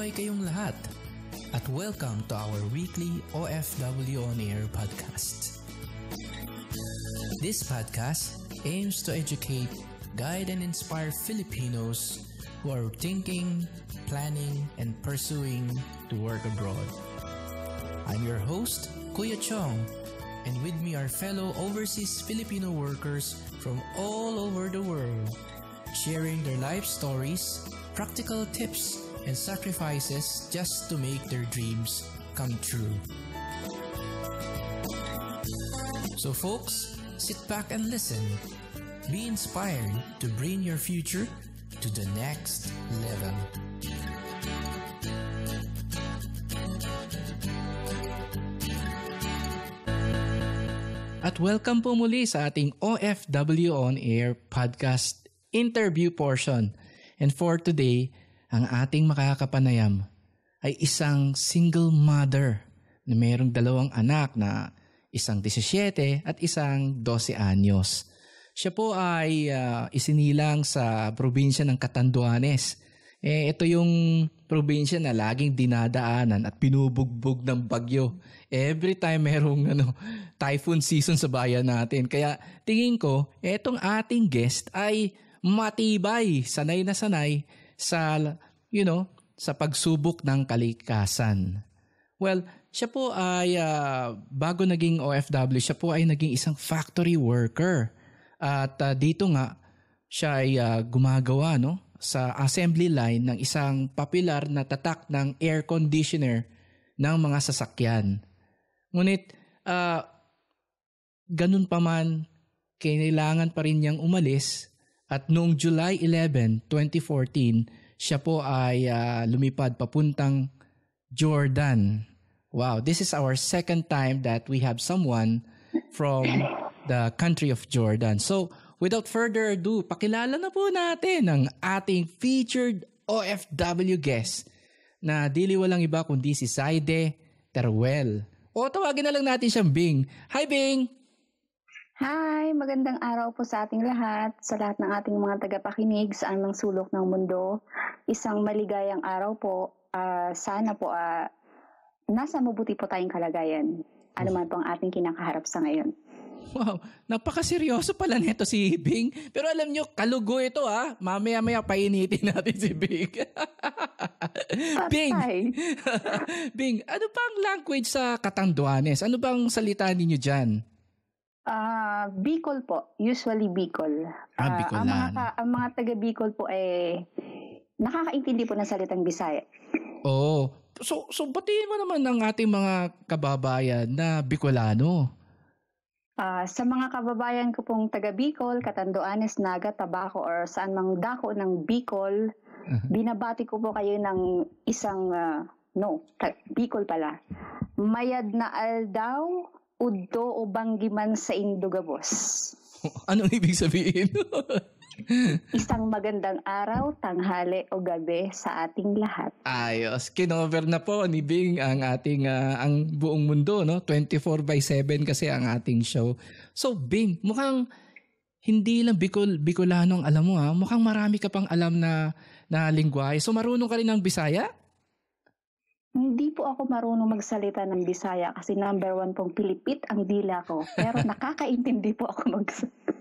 Mabuhay kayong lahat at welcome to our weekly OFW On Air podcast. This podcast aims to educate, guide, and inspire Filipinos who are thinking, planning, and pursuing to work abroad. I'm your host, Kuya Chong, and with me are fellow overseas Filipino workers from all over the world, sharing their life stories, practical tips, and sacrifices just to make their dreams come true. So folks, sit back and listen. Be inspired to bring your future to the next level. At welcome po muli sa ating OFW On Air podcast interview portion. And for today, ang ating makakapanayam ay isang single mother na mayroong 2 anak na isang 17 at isang 12 anyos. Siya po ay isinilang sa probinsya ng Catanduanes. Ito yung probinsya na laging dinadaanan at pinubugbog ng bagyo. Every time merong typhoon season sa bayan natin. Kaya tingin ko, etong ating guest ay matibay, sanay na sanay sa sa pagsubok ng kalikasan. Well, siya po ay bago naging OFW, siya po ay naging isang factory worker. At dito nga siya ay gumagawa sa assembly line ng isang popular na tatak ng air conditioner ng mga sasakyan. Ngunit ganun pa man, kailangan pa rin niyang umalis. At noong July 11, 2014, siya po ay lumipad papuntang Jordan. Wow, this is our second time that we have someone from the country of Jordan. So, without further ado, pakilala na po natin ang ating featured OFW guest na dili walang iba kundi si Zaide Teruel. O tawagin na lang natin siyang Bing. Hi, Bing! Hi! Magandang araw po sa ating lahat, sa lahat ng ating mga tagapakinig sa anumang sulok ng mundo. Isang maligayang araw po. Sana po nasa mabuti po tayong kalagayan. Ano man po ang ating kinakaharap sa ngayon. Wow, napakaseryoso pala nito si Bing. Pero alam nyo, kalugo ito Mamaya-maya painitin natin si Bing. Bing, Bing, ano bang language sa Catanduanes? Ano bang salita ninyo dyan? Bicol po. Usually Bicol. Bicolan. Ang mga taga Bicol po nakakaintindi po ng salitang Bisaya. Oh, so batiin mo naman ng ating mga kababayan na Bicolano. Sa mga kababayan ko pong taga Bicol, Catanduanes, Naga, Tabaco or saan mang dako ng Bicol, binabati ko po kayo ng isang Bicol pala. Mayad na aldaw, udto o banggiman sa Indugabos. Anong ibig sabihin? Isang magandang araw, tanghali o gabi sa ating lahat. Ayos. Kinover na po ni Bing ang ating ang buong mundo, 24/7 kasi ang ating show. So Bing, mukhang hindi lang Bicolano ang alam mo Mukhang marami ka pang alam na lingwahe. So marunong ka rin ng Bisaya? Hindi po ako marunong magsalita ng Bisaya kasi number 1 pong Pilipit ang dila ko. Pero nakakaintindi po ako magsalita.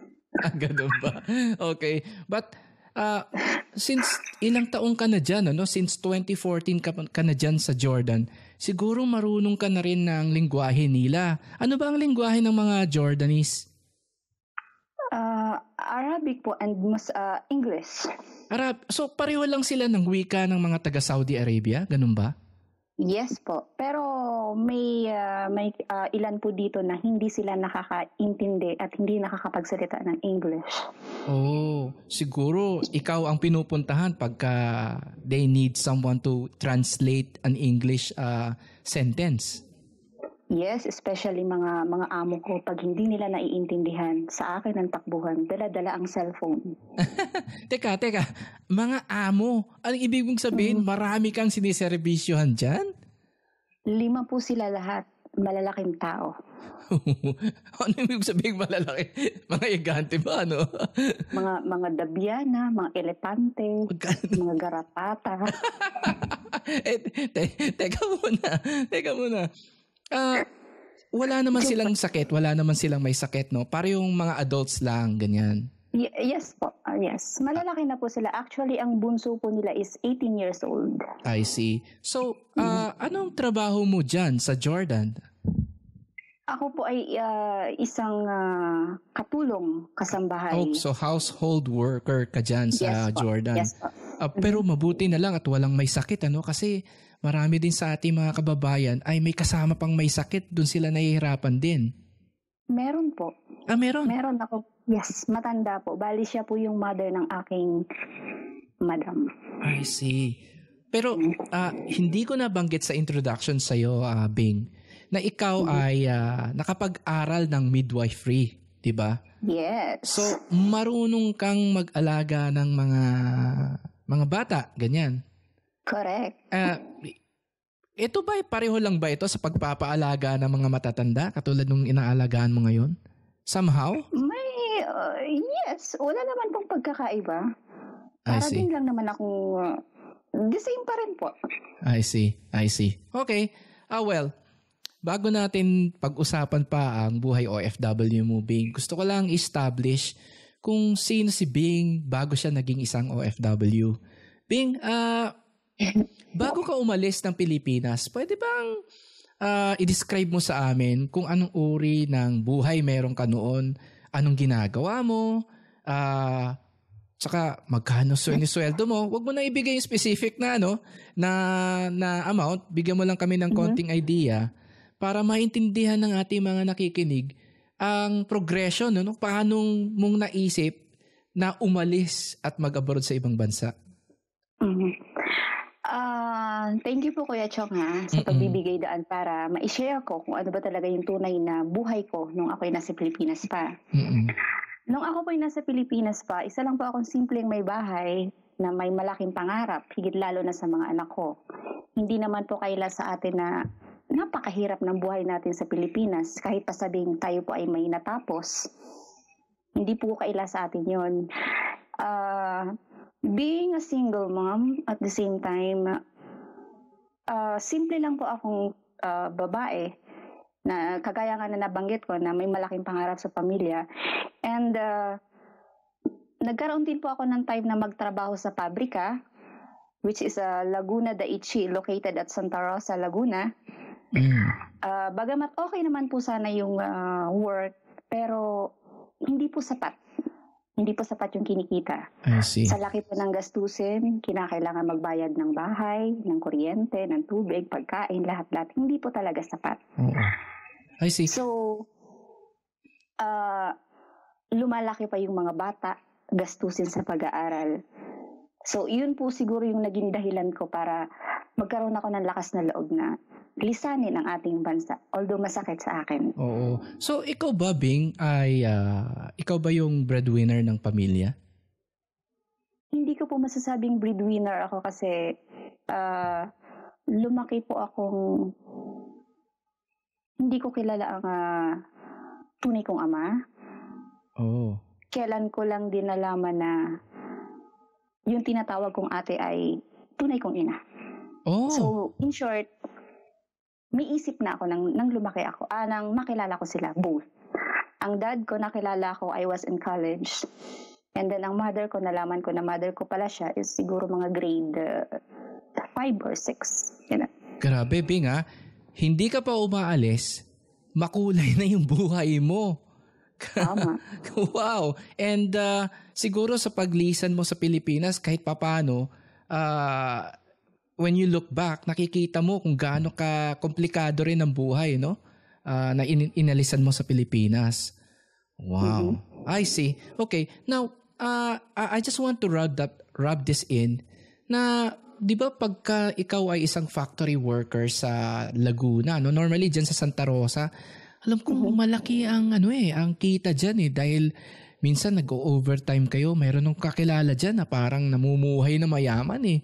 Ganun ba? Okay. But since ilang taong ka na dyan, since 2014 ka na dyan sa Jordan, siguro marunong ka na rin ng lingwahe nila. Ano ba ang lingwahe ng mga Jordanese? Arabic po and English. So pareho lang sila ng wika ng mga taga Saudi Arabia? Ganun ba? Yes po. Pero may ilan po dito na hindi sila nakakaintindi at hindi nakakapagsalita ng English. Oh, siguro ikaw ang pinupuntahan pagka they need someone to translate an English sentence. Yes, especially mga amo ko pag hindi nila naiintindihan sa akin ang takbuhan, dala-dala ang cellphone. Teka, mga amo, anong ibig mong sabihin? Marami kang siniservisyohan dyan? 5 po sila lahat, malalaking tao. Ano ibig sabihin malalaki? Mga higante ba, mga dabyana, mga elepante, mga garapata. Teka muna. Wala naman silang sakit. Wala naman silang may sakit, no? Para yung mga adults lang, ganyan. Yes po. Yes. Malalaki na po sila. Actually, ang bunso po nila is 18 years old. I see. So, anong trabaho mo dyan sa Jordan? Ako po ay isang katulong kasambahay. Oh, so household worker ka dyan sa Jordan. Yes po. Pero mabuti na lang at walang may sakit, ano? Kasi marami din sa ating mga kababayan ay may kasama pang may sakit. Doon sila nahihirapan din. Meron po. Meron? Meron ako. Yes, matanda po. Bali siya po yung mother ng aking madam. I see. Pero hindi ko nabanggit sa introduction sa'yo, Bing, na ikaw ay nakapag-aral ng midwifery, di ba? Yes. So, marunong kang mag-alaga ng mga bata, ganyan. Correct. Ito ba, pareho lang ba ito sa pagpapaalaga ng mga matatanda katulad nung inaalagaan mo ngayon? Somehow? Yes. Wala naman pong pagkakaiba. Para din lang naman akong the same pa rin po. I see. Okay. Well, bago natin pag-usapan pa ang buhay OFW mo, Bing, gusto ko lang establish kung sino si Bing bago siya naging isang OFW. Bing, bago ka umalis ng Pilipinas, pwede bang i-describe mo sa amin kung anong uri ng buhay meron ka noon, anong ginagawa mo, tsaka magkano sweldo mo. Huwag mo na ibigay yung specific na na amount, bigyan mo lang kami ng konting idea para maintindihan ng ating mga nakikinig ang progression, paano mong naisip na umalis at mag-abroad sa ibang bansa. Thank you po Kuya Chong sa pagbibigay daan para ma-share ko kung ano ba talaga yung tunay na buhay ko nung ako'y nasa Pilipinas pa. Nung ako po'y nasa Pilipinas pa, isa lang po akong simpleng may bahay na may malaking pangarap, higit lalo na sa mga anak ko. Hindi naman po kaila sa atin na napakahirap ng buhay natin sa Pilipinas. Kahit pa sabing tayo po ay may natapos, hindi po kaila sa atin yun. Being a single mom at the same time, simple lang po akong babae na kagaya nga na nabanggit ko na may malaking pangarap sa pamilya. And nagkaroon din po ako ng time na magtrabaho sa pabrika, which is Laguna Daiichi, located at Santa Rosa, Laguna. Bagamat okay naman po sana yung work, pero hindi po sapat. Hindi po sapat yung kinikita. I see. Sa laki po ng gastusin, kinakailangan magbayad ng bahay, ng kuryente, ng tubig, pagkain, lahat-lahat. Hindi po talaga sapat. I see. So, lumalaki pa yung mga bata, gastusin sa pag-aaral. So, yun po siguro yung naging dahilan ko para magkaroon ako ng lakas na loob na lisanin ang ating bansa, although masakit sa akin. Oo. So, ikaw ba, Bing, ikaw ba yung breadwinner ng pamilya? Hindi ko po masasabing breadwinner ako kasi lumaki po akong hindi ko kilala ang tunay kong ama. Kailan ko lang din nalaman na yung tinatawag kong ate ay tunay kong ina. So, in short, may isip na ako nang lumaki ako, nang makilala ko sila, both. Ang dad ko, nakilala ko, I was in college. And then, ang mother ko, nalaman ko na mother ko pala siya is siguro mga grade 5 or 6. You know? Grabe, Bing, hindi ka pa umaalis, makulay na yung buhay mo. Tama. Wow. And siguro sa paglisan mo sa Pilipinas, kahit papano, when you look back, nakikita mo kung gaano ka komplikado rin ang buhay, no? Na inalisan mo sa Pilipinas. Wow. I see. Okay. Now, I just want to rub this in na, di ba pagka ikaw ay isang factory worker sa Laguna, no? Normally dyan sa Santa Rosa, alam ko malaki ang ang kita diyan dahil minsan nag-overtime kayo, mayroon nung kakilala diyan na parang namumuhay na mayaman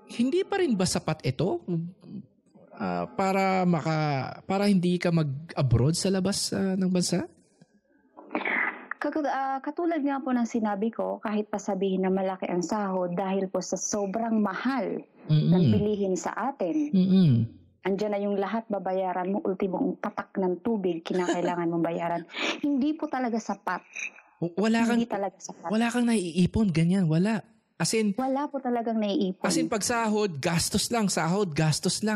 Hindi pa rin ba sapat ito para hindi ka mag-abroad sa labas ng bansa? Katulad nga po ng sinabi ko, kahit pa sabihin na malaki ang sahod dahil po sa sobrang mahal ng bilihin sa atin. Andiyan na yung lahat babayaran mo, ultimong patak ng tubig, kinakailangan mong bayaran. Hindi po talaga sapat. Hindi talaga sapat. Wala kang naiipon, ganyan, wala. As in, wala po talagang naiipon. As in, pag sahod, gastos lang,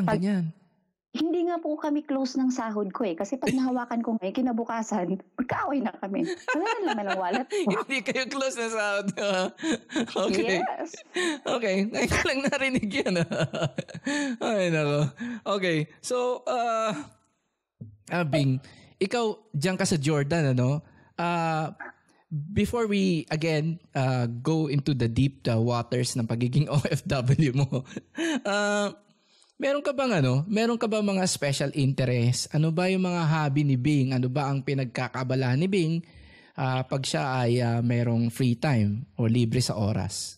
ganyan. Hindi nga po kami close ng sahod ko kasi pag nahawakan ko ngayon, kinabukasan, magkaaway na kami. Wala na naman ang wallet po. Hindi kayo close na sahod. Okay. Yes. Okay. Ngayon ko lang narinig yan. Ay, nako. Okay. So, Bing, ikaw, diyan ka sa Jordan, ano? Before we, again, go into the deep waters ng pagiging OFW mo, meron ka bang mga special interest? Ano ba yung mga hobby ni Bing? Ano ba ang pinagkakabalahan ni Bing pag siya ay merong free time o libre sa oras?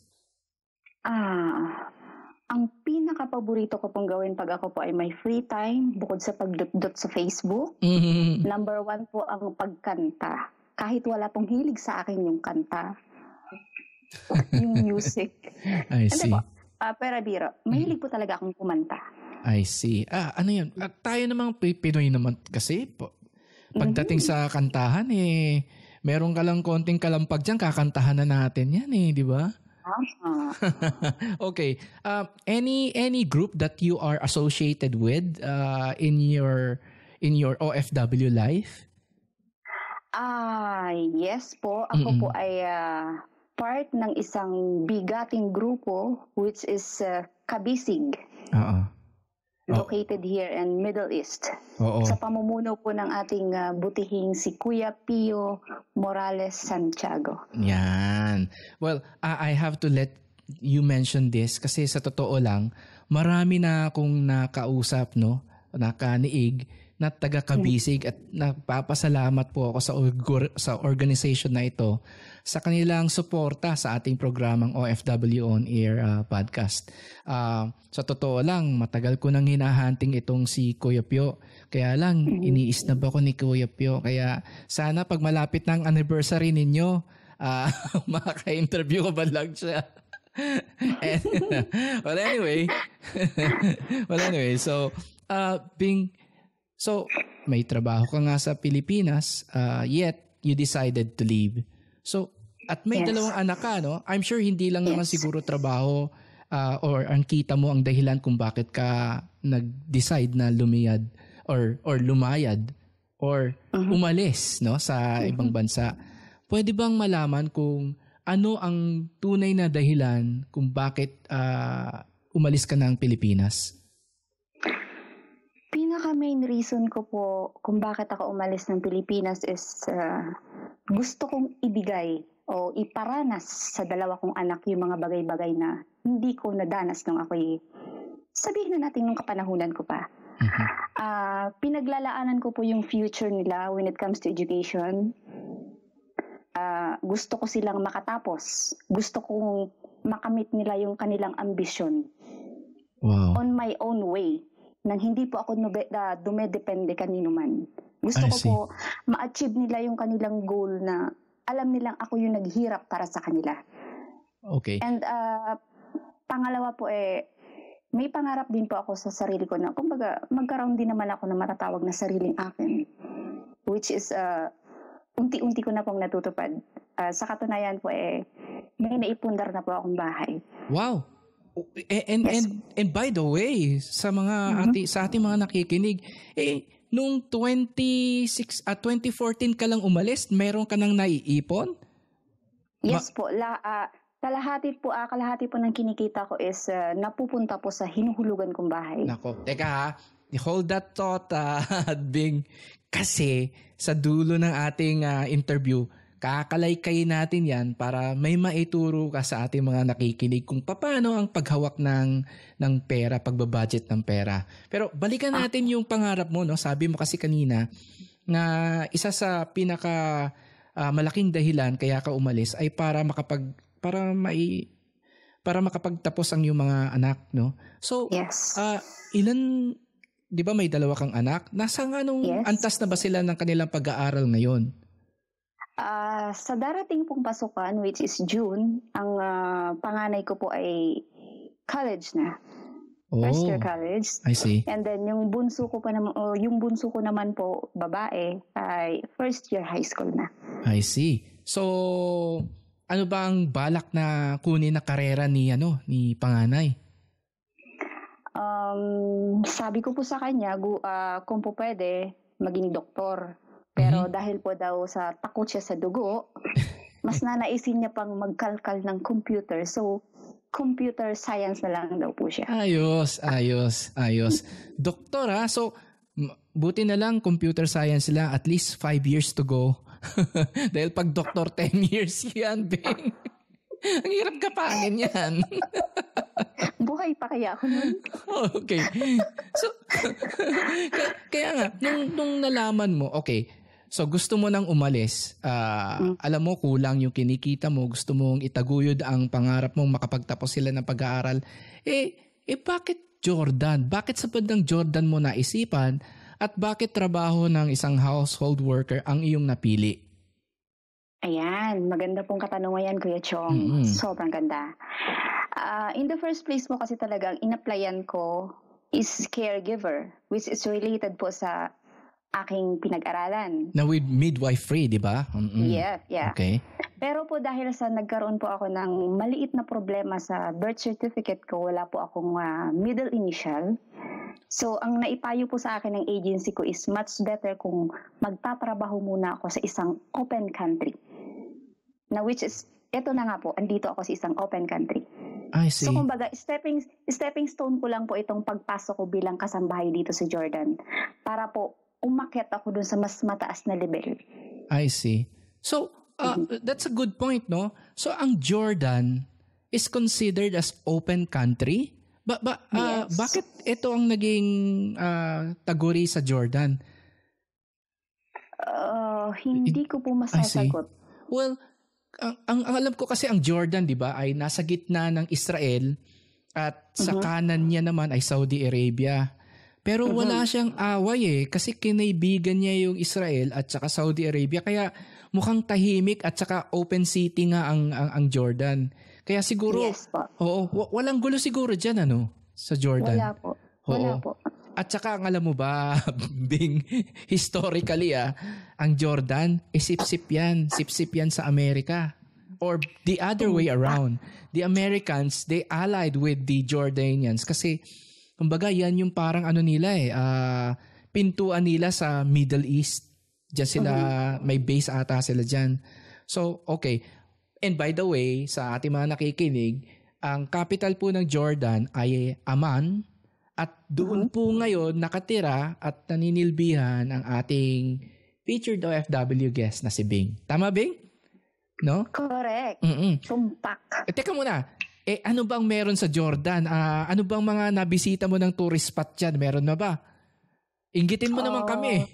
Ang pinaka-paborito ko pong gawin pag ako po ay may free time, bukod sa pagdot-dot sa Facebook, number 1 po ang pagkanta. Kahit wala pong hilig sa akin yung kanta, yung music. I see. Pero biro, mahilig po talaga akong kumanta. I see. Ano yun? Tayo namang Pinoy naman kasi po. Pagdating sa kantahan meron ka lang konting kalampag dyan, kakantahan na natin yan di ba? Okay. Any group that you are associated with in your OFW life? Yes po. Ako po ay part ng isang bigating grupo which is Kabisig. Located here in Middle East. Sa pamumuno po ng ating butihing si Kuya Pio Morales Santiago. Yan. Well, I have to let you mention this kasi sa totoo lang, marami na akong nakausap, nakaniig na taga-Kabisig at nagpapasalamat po ako sa organization na ito sa kanilang suporta sa ating programang OFW On Air podcast. Sa totoo lang, matagal ko nang hinahunting itong si Kuya Pio. Kaya lang, iniisnab ako ni Kuya Pio. Kaya sana pag malapit ng anniversary ninyo, maka-interview ko ba lang siya? Well, anyway, so, So, may trabaho ka nga sa Pilipinas, yet you decided to leave. So, at may dalawang anak ka, I'm sure hindi lang naman siguro trabaho or ang kita mo ang dahilan kung bakit ka nag-decide na lumiyad or lumayad or umalis sa ibang bansa. Pwede bang malaman kung ano ang tunay na dahilan kung bakit umalis ka ng Pilipinas? Pinaka-main reason ko po kung bakit ako umalis ng Pilipinas is gusto kong ibigay o iparanas sa dalawa kong anak yung mga bagay-bagay na hindi ko nadanas nung ako'y, sabihin na natin nung kapanahunan ko pa. Pinaglalaanan ko po yung future nila when it comes to education. Gusto ko silang makatapos. Gusto kong makamit nila yung kanilang ambisyon. Wow. On my own way. Nang hindi po ako dumedepende kanino man. Gusto ko po ma-achieve nila yung kanilang goal na alam nilang ako yung naghirap para sa kanila. Okay. And pangalawa po may pangarap din po ako sa sarili ko na kumbaga magkaroon din naman ako na matatawag na sariling akin. Which is unti-unti ko na pong natutupad. Sa katunayan po may naipundar na po akong bahay. Wow! And by the way, sa mga sa ating mga nakikinig, nung 2014 ka lang umalis, meron ka nang naiipon? Yes po. Kalahati po ng kinikita ko is napupunta po sa hinuhulugan kong bahay. Nako, teka hold that thought, Bing. Kasi sa dulo ng ating interview, kakalaykay natin yan para may maituro ka sa ating mga nakikinig kung paano ang paghawak ng pera, pagbabudget ng pera. Pero balikan natin yung pangarap mo, Sabi mo kasi kanina na isa sa pinaka malaking dahilan kaya ka umalis ay para makapagtapos ang iyong mga anak, So, yes. Ilan, 'di ba may dalawa kang anak? Nasa anong antas na ba sila ng kanilang pag-aaral ngayon? Sa darating pong pasukan, which is June, ang panganay ko po ay college na. First year college. I see. And then yung bunso ko naman po, babae, ay first year high school na. I see. So, ano ba ang balak na kunin na karera ni panganay? Sabi ko po sa kanya, kung po pwede, maging doktor. Pero dahil po daw sa takot siya sa dugo, mas nanaisin niya pang magkalkal ng computer. So, computer science na lang daw po siya. Ayos. Doktor ha? So, buti na lang computer science lang. At least 5 years to go. Dahil pag doktor, 10 years yan, Bing. Ang hirap kapangin yan. Buhay pa kaya ako nun? Okay. So, kaya nga, nung nalaman mo, okay, so gusto mo nang umalis, alam mo kulang yung kinikita mo, gusto mong itaguyod ang pangarap mong makapagtapos sila ng pag-aaral, bakit Jordan? Bakit sa bandang Jordan mo naisipan at bakit trabaho ng isang household worker ang iyong napili? Ayan, maganda pong katanungan yan, Kuya Chong. Sobrang ganda. In the first place mo kasi talagang in-applyan ko is caregiver, which is related po sa aking pinag-aralan. Na with midwifery, di ba? Yeah. Okay. Pero po dahil sa nagkaroon po ako ng maliit na problema sa birth certificate ko, wala po akong middle initial. So, ang naipayo po sa akin ng agency ko is much better kung magtatrabaho muna ako sa isang open country. Na which is, eto na nga po, andito ako sa isang open country. I see. So, kumbaga, stepping stone ko lang po itong pagpasok ko bilang kasambahay dito sa Jordan para po umakyat ako dun sa mas mataas na level. I see. So, that's a good point, no? So, ang Jordan is considered as open country? Yes. Bakit ito ang naging taguri sa Jordan? Hindi ko po masasagot. Well, ang alam ko kasi ang Jordan, di ba, ay nasa gitna ng Israel at sa kanan niya naman ay Saudi Arabia. Pero wala siyang away kasi kinaibigan niya yung Israel at saka Saudi Arabia. Kaya mukhang tahimik at saka open city nga ang Jordan. Kaya siguro, walang gulo siguro dyan, sa Jordan. Wala po. At saka, ang alam mo ba, Bing, historically, ang Jordan, sip-sip yan sa Amerika. Or the other way around. The Americans, they allied with the Jordanians kasi, kumbaga, yan yung parang pintuan nila sa Middle East. Diyan sila, may base ata sila dyan. So, okay. And by the way, sa ating mga nakikinig, ang capital po ng Jordan ay Amman at doon po ngayon nakatira at naninilbihan ang ating featured OFW guest na si Bing. Tama, Bing? No? Correct. Tumpak. Teka muna, ano bang meron sa Jordan? Ano bang mga nabisita mo ng tourist spot dyan? Meron na ba? Inggitin mo naman kami.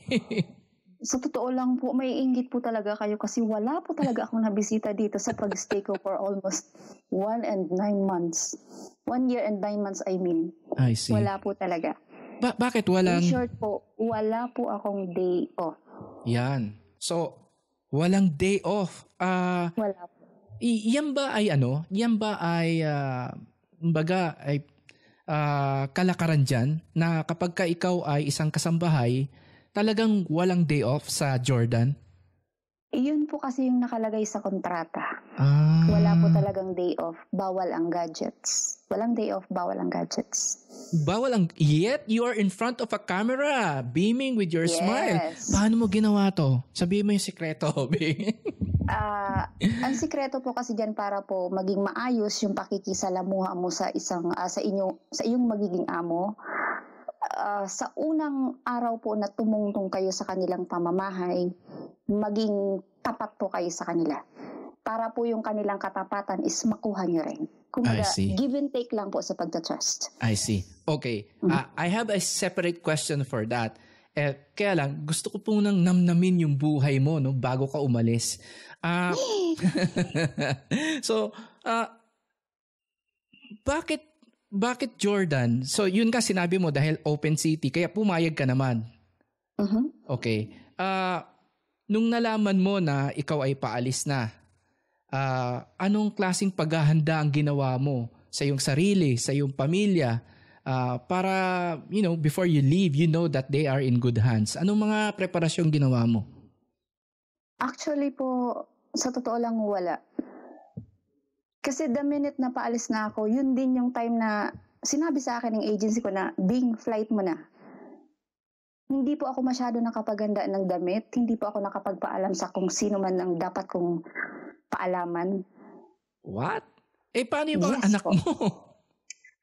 Sa totoo lang po, may inggit po talaga kayo kasi wala po talaga akong nabisita dito sa pag-stay ko for almost 1 and 9 months. 1 year and 9 months, I mean. I see. Wala po talaga. Bakit walang... In short po, wala po akong day off. Yan. So, walang day off. Wala po. Yan ba ay kalakaran dyan na kapag ka ikaw ay isang kasambahay, talagang walang day off sa Jordan? Iyon po kasi yung nakalagay sa kontrata. Wala po talagang day off. Bawal ang gadgets. Walang day off, bawal ang gadgets. Yet you are in front of a camera, beaming with your smile. Paano mo ginawa to? Sabihin mo yung sikreto, Bing. Ang sikreto po kasi diyan para po maging maayos yung pakikisalamuha mo sa iyong magiging amo. Sa unang araw po na tumungtong kayo sa kanilang pamamahay, maging tapat po kayo sa kanila. Para po yung kanilang katapatan is makuha nyo rin. Kumbaga, give and take lang po sa pagta-trust. I see. Okay. I have a separate question for that. Kaya lang, gusto ko pong nang namnamin yung buhay mo bago ka umalis. So, bakit Jordan? So, yun ka sinabi mo dahil open city, kaya pumayag ka naman. Okay. nung nalaman mo na ikaw ay paalis na, anong klaseng paghahanda ang ginawa mo sa iyong sarili, sa iyong pamilya, para, before you leave, you know that they are in good hands? Anong mga preparasyon ginawa mo? Actually po, sa totoo lang wala. Kasi the minute na paalis na ako, yun din yung time na sinabi sa akin ng agency ko na, Bing, flight mo na. Hindi po ako masyado nakapaganda ng damit. Hindi po ako nakapagpaalam sa kung sino man ang dapat kong paalaman. What? Paano yung mga anak mo?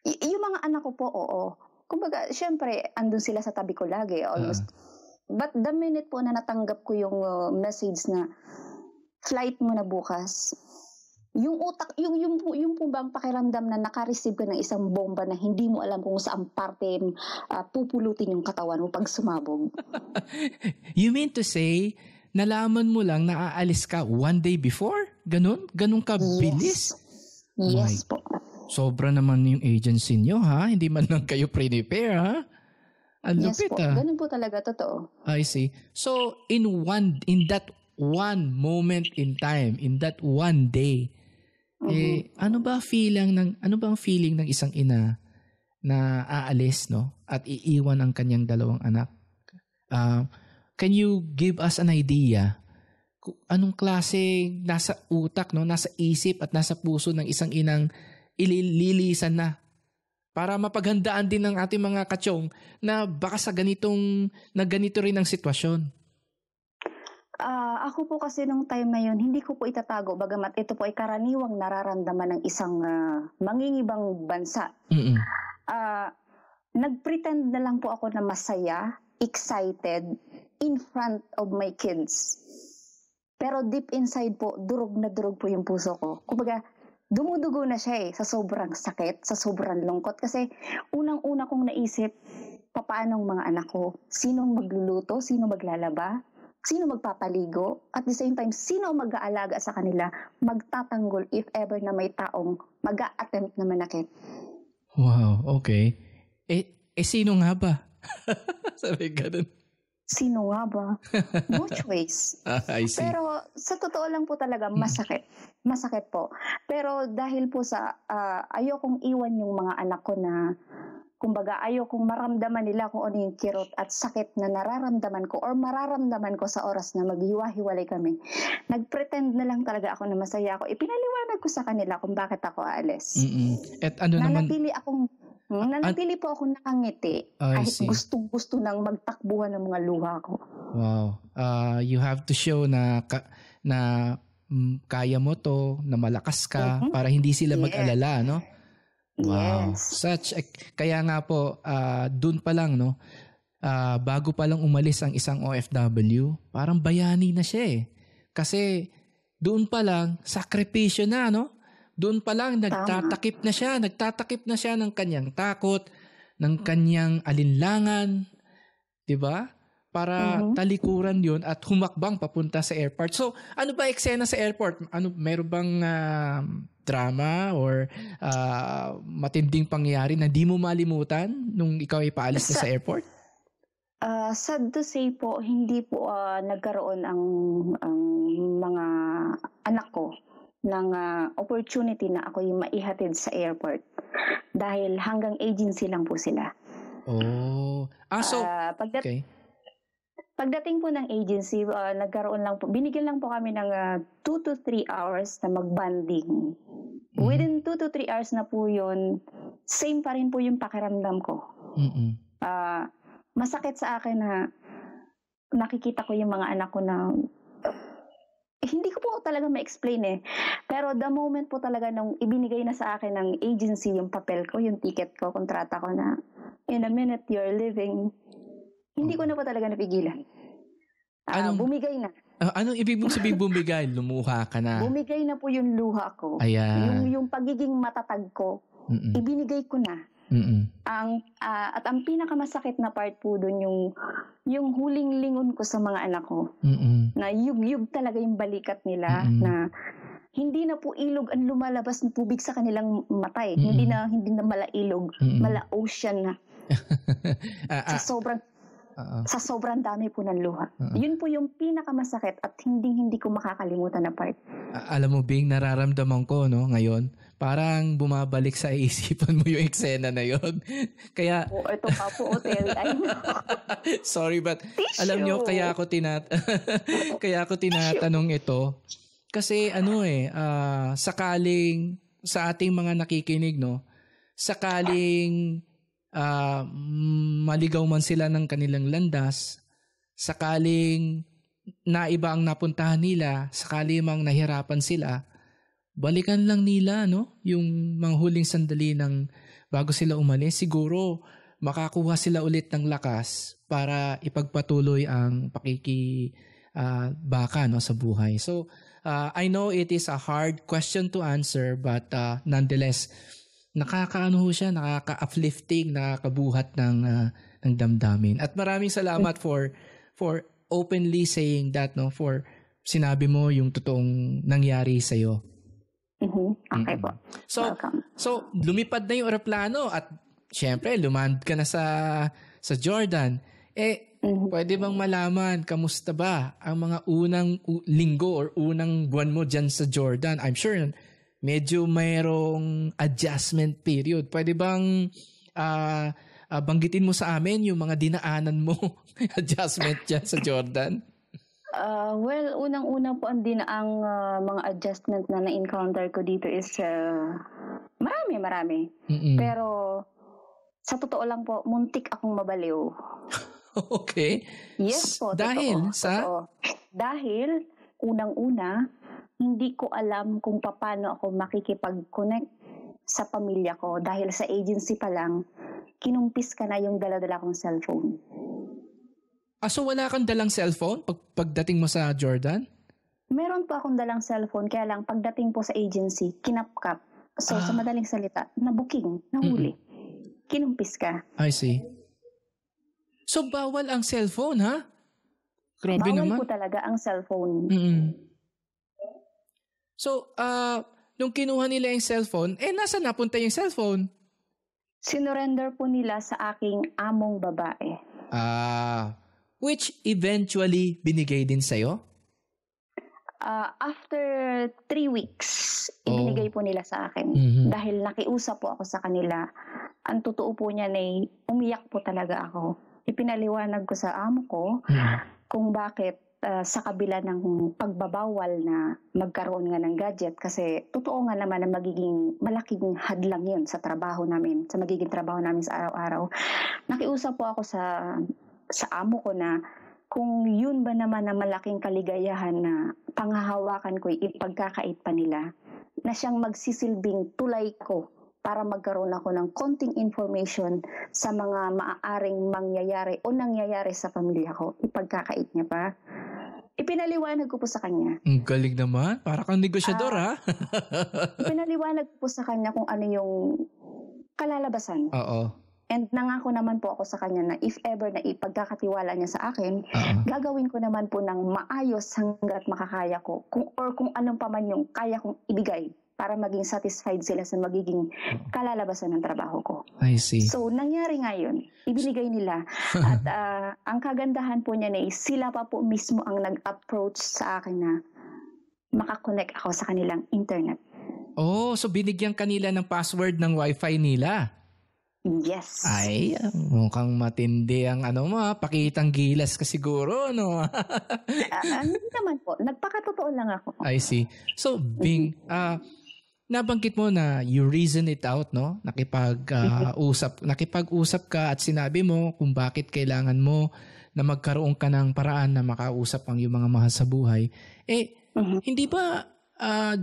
Yung mga anak ko po, oo. Kumbaga, syempre, andun sila sa tabi ko lagi. Almost. But the minute po na natanggap ko yung message na flight mo na bukas, yung utak, yung po bang pakiramdam na naka-receive ka ng isang bomba na hindi mo alam kung saan parte pupulutin yung katawan mo pag sumabog. You mean to say, nalaman mo lang na aalis ka one day before? Ganun? Ganun ka bilis? Yes po. Sobra naman yung agency nyo, ha? Hindi man lang kayo prepare, ha? Ang lupit, po. Ganun po talaga, totoo. I see. So, in that one moment in time, in that one day, ano ba ang feeling ng isang ina na aalis, no? At iiwan ang kanyang dalawang anak? Can you give us an idea kung anong klase nasa utak, no? Nasa isip at nasa puso ng isang inang ililisan na para mapaghandaan din ng ating mga katsong na baka sa ganito rin ang sitwasyon? Ako po kasi nung time na yun, hindi ko po itatago, bagamat ito po ay karaniwang nararamdaman ng isang mangingibang bansa. Nag-pretend na lang po ako na masaya, excited, in front of my kids. Pero deep inside po, durog na durog po yung puso ko. Kumbaga, dumudugo na siya sa sobrang sakit, sa sobrang lungkot. Kasi unang-una kong naisip, papaano ang mga anak ko? Sinong magluluto? Sino maglalaba? Sino magpapaligo? At the same time, sino mag-aalaga sa kanila? Magtatanggol if ever na may taong mag-a-attempt na manakit. Wow, okay. Sino nga ba? Sabi ganun. Sino nga ba? No choice. I see. Pero sa totoo lang po talaga, masakit. Masakit po. Pero dahil po sa ayokong iwan yung mga anak ko na, kumbaga, ayokong maramdaman nila kung ano yung kirot at sakit na nararamdaman ko or mararamdaman ko sa oras na maghiwa-hiwalay kami. Nag-pretend na lang talaga ako na masaya ako. Ipinaliwanag ko sa kanila kung bakit ako aalis. At ano naman? Nanatili po ako nakangiti kahit gustong-gusto nang magtakbuhan ng mga luha ko. Wow. You have to show na kaya mo to, na malakas ka para hindi sila mag-alala, no? Wow. Yes. Kaya nga po, dun pa lang, no? Bago pa lang umalis ang isang OFW, parang bayani na siya eh. Kasi doon pa lang, sakripisyo na, no? Doon pa lang, nagtatakip na siya ng kanyang takot, ng kanyang alinlangan, di ba? Para talikuran yun at humakbang papunta sa airport. So, ano ba eksena sa airport? Meron bang drama or matinding pangyayari na di mo malimutan nung ikaw ay paalis na sa airport? Sad to say po, hindi po nagkaroon ang mga anak ko ng opportunity na ako yung maihatid sa airport. Dahil hanggang agency lang po sila. Oh. Okay. Pagdating po ng agency, binigyan lang po kami ng 2 to 3 hours na mag-bonding. Within 2 to 3 hours na po yun, same pa rin po yung pakiramdam ko. Masakit sa akin na nakikita ko yung mga anak ko na hindi ko po talaga ma-explain eh. Pero the moment po talaga nung ibinigay na sa akin ng agency yung papel ko, yung ticket ko, kontrata ko na in a minute you're leaving, hindi ko na po talaga napigilan. Bumigay na. Anong ibig mong sabihin bumigay? Lumuha ka na? Bumigay na po yung luha ko. Ayan. Yung pagiging matatag ko, ibinigay ko na. At ang pinakamasakit na part po doon yung huling lingon ko sa mga anak ko. Na yug-yug talaga yung balikat nila na hindi na po ilog ang lumalabas ng tubig sa kanilang mata eh. Hindi na mala ilog, mala ocean na. Sa sobrang Sa sobrang dami po ng luha. Yun po yung pinakamasakit at hindi ko makakalimutan na part. Alam mo, Bing, nararamdaman ko, no, ngayon, parang bumabalik sa isipan mo yung eksena na yon. Kaya... ito pa po, Terry. Sorry, but alam nyo, kaya ako tinatanong ito. Kasi sakaling sa ating mga nakikinig, no, sakaling maligaw man sila ng kanilang landas, sakaling naiba ang napuntahan nila, sakaling mang nahirapan sila, balikan lang nila, no, yung mga huling sandali ng bago sila umalis. Siguro makakuha sila ulit ng lakas para ipagpatuloy ang baka, no, sa buhay. So I know it is a hard question to answer, but nonetheless, nakaka-uplifting, nakakabuhat ng damdamin. At maraming salamat for openly saying that, no, for sinabi mo yung totoong nangyari sa iyo. Okay po. Welcome. So lumipad na yung eroplano at syempre lumand ka na sa Jordan. Pwede bang malaman kamusta ba ang mga unang linggo or unang buwan mo diyan sa Jordan? I'm sure medyo mayroong adjustment period. Pwede bang banggitin mo sa amin yung mga dinaanan mo adjustment dyan sa Jordan? Well, unang-una po ang mga adjustment na na-encounter ko dito is marami. Pero sa totoo lang po, muntik akong mabaliw. Okay. Yes po. Dahil totoo. Dahil unang-una, hindi ko alam kung paano ako makikipag-connect sa pamilya ko dahil sa agency pa lang, kinumpis ka na yung dala-dala kong cellphone. So wala kang dalang cellphone pagdating mo sa Jordan? Meron po akong dalang cellphone, kaya lang pagdating po sa agency, kinapkap. So sa madaling salita, na-booking, nahuli. Kinumpis ka. I see. So bawal ang cellphone, ha? Grabe bawal naman. Po talaga ang cellphone. So, nung kinuha nila yung cellphone, nasa napunta yung cellphone? Sinurrender po nila sa aking among babae. Which eventually binigay din sa'yo? After 3 weeks, ibinigay po nila sa akin. Dahil nakiusap po ako sa kanila. Ang totoo po niyan ay umiyak po talaga ako. Ipinaliwanag ko sa amo ko kung bakit sa kabila ng pagbabawal na magkaroon nga ng gadget, kasi totoo nga naman na magiging malaking hadlang yun sa trabaho namin, sa magiging trabaho namin sa araw-araw. Nakiusap po ako sa amo ko na kung yun ba naman na malaking kaligayahan na panghahawakan ko, ipagkakait pa nila, na siyang magsisilbing tulay ko para magkaroon ako ng konting information sa mga maaaring mangyayari o nangyayari sa pamilya ko, ipagkakait niya pa. Ipinaliwanag ko po sa kanya. Ang galing naman. Para kang negosyador, ha? Ipinaliwanag ko po sa kanya kung ano yung kalalabasan. Oo. And nangako naman po ako sa kanya na if ever na ipagkakatiwala niya sa akin, gagawin ko naman po ng maayos hanggat makakaya ko. Kung anong pa man yung kaya kong ibigay para maging satisfied sila sa magiging kalalabasan ng trabaho ko. I see. So, nangyari ngayon, ibinigay nila. At ang kagandahan po niya na sila pa po mismo ang nag-approach sa akin na makakonect ako sa kanilang internet. So binigyan kanila ng password ng wifi nila? Yes. Ay, mukhang matindi ang pakitang gilas ka siguro, no? Hindi naman po. Nagpakatotoo lang ako. I see. So, Bing, nabanggit mo na you reason it out, no? Nakipag-usap ka at sinabi mo kung bakit kailangan mo na magkaroon ka ng paraan na makausap ang iyong mga mahal sa buhay. Hindi ba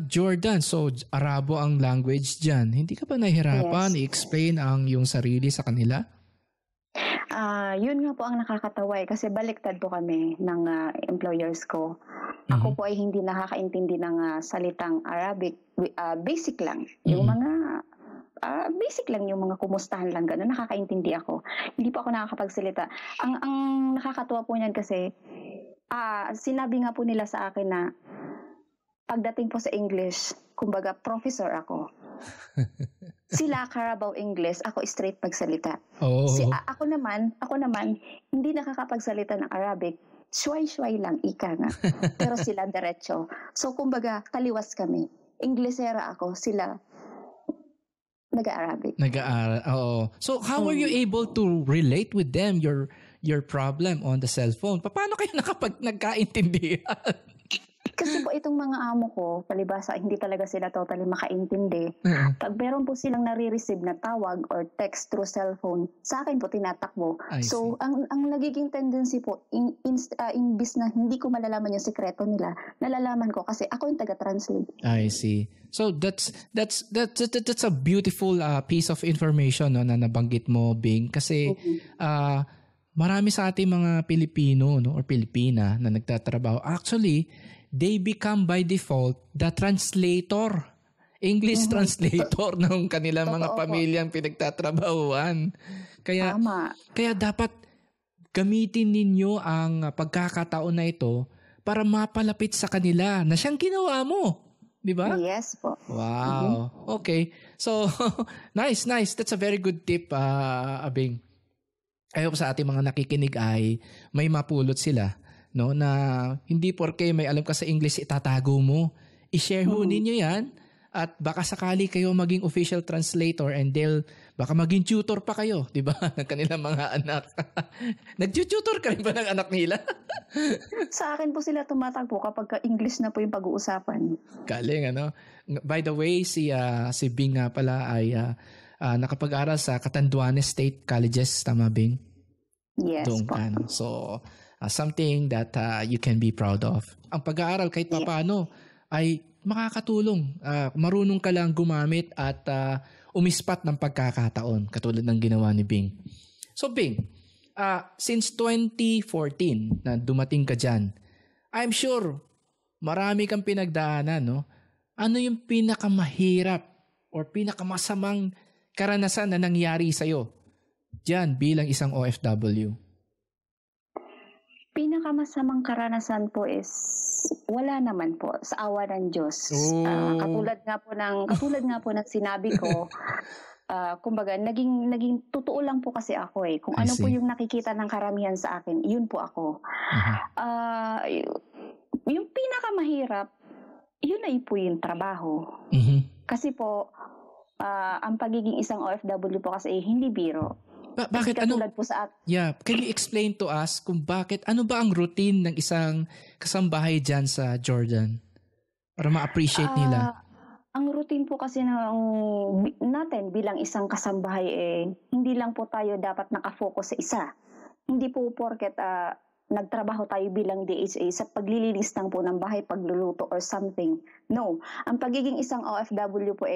Jordan, so Arabo ang language dyan, hindi ka ba nahihirapan i-explain ang iyong sarili sa kanila? Yun nga po ang nakakatawa kasi baliktad po kami ng employers ko. Ako po ay hindi nakakaintindi ng salitang Arabic. Basic lang. Yung mga basic lang, yung mga kumustahan lang, gano'n. Nakakaintindi ako. Hindi po ako nakakapagsalita. Ang nakakatawa po niyan kasi sinabi nga po nila sa akin na pagdating po sa English, kumbaga professor ako. Sila Carabao English, ako straight pagsalita. Oh. Ako naman, hindi nakakapagsalita ng Arabic. Shuay-shuay lang, ika nga. Pero sila diretso. So, kumbaga, taliwas kami. Inglesera ako, sila nag-Arabic. Nag-aaral, oo. So, how were you able to relate with them, your problem on the cellphone? Paano kayo nagkaintindihan? Kasi po itong mga amo ko, palibasa, hindi talaga sila totally makaintindi. Pag meron po silang nare-receive na tawag or text through cellphone, sa akin po tinatakbo. So, ang nagiging tendency po, imbis na hindi ko malalaman yung sikreto nila, nalalaman ko kasi ako yung taga-translate. I see. So, that's a beautiful piece of information, no, na nabanggit mo, Bing. Kasi, marami sa ating mga Pilipino, no, or Pilipina na nagtatrabaho. Actually, they become by default the translator, English translator ng kanilang mga pamilyang pinagtatrabahuan. Kaya dapat gamitin ninyo ang pagkakataon na ito para mapalapit sa kanila na siyang ginawa mo. Di ba? Yes po. Wow. Okay. So, nice. That's a very good tip, Abing. I hope sa ating mga nakikinig ay may mapulot sila, no, na hindi porke may alam ka sa English itatago mo. I-share ho ninyo 'yan at baka sakali kayo maging official translator and baka maging tutor pa kayo, 'di ba? Ng kanilang mga anak. Nag-tutor ka rin ba ng anak nila? Sa akin po sila tumatagpo kapag English na po yung pag-uusapan. Galing, ano? By the way, si Bing nga pala ay nakapag-aral sa Catanduanes State Colleges, tama, Bing? Yes po. So, something that you can be proud of. Ang pag-aaral kahit papaano ay makakatulong. Marunong ka lang gumamit at umispat ng pagkakataon katulad ng ginawa ni Bing. So Bing, since 2014 na dumating ka dyan, I'm sure marami kang pinagdaanan, no? Ano yung pinakamahirap or pinakamasamang karanasan na nangyari sa'yo dyan bilang isang OFW? Pinakamasamang karanasan po is wala naman po sa awa ng Diyos. Katulad nga po ng sinabi ko, kumbaga naging totoo lang po kasi ako eh. Kung ano po yung nakikita ng karamihan sa akin, yun po ako. Yung pinakamahirap, yun ay po yung trabaho. Kasi po ang pagiging isang OFW po kasi hindi biro. Bakit po sa can you explain to us kung bakit, ano ba ang routine ng isang kasambahay dyan sa Jordan para ma-appreciate nila? Ang routine po kasi natin bilang isang kasambahay hindi lang po tayo dapat nakafocus sa isa. Hindi po porket nagtrabaho tayo bilang DHA sa paglilinis lang po ng bahay, pagluluto or something. No. Ang pagiging isang OFW po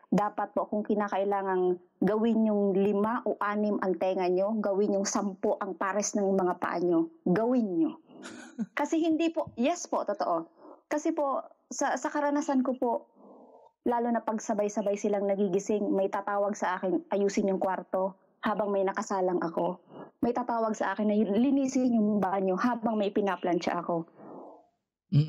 dapat po kung kinakailangang gawin yung 5 o 6 ang tenga nyo, gawin yung 10 ang pares ng mga paa nyo, gawin nyo. Kasi hindi po, yes po, totoo. Kasi po, sa karanasan ko po, lalo na pag sabay-sabay silang nagigising, may tatawag sa akin, ayusin yung kwarto, habang may nakasalang ako. May tatawag sa akin na linisin yung banyo habang may pinaplansya ako.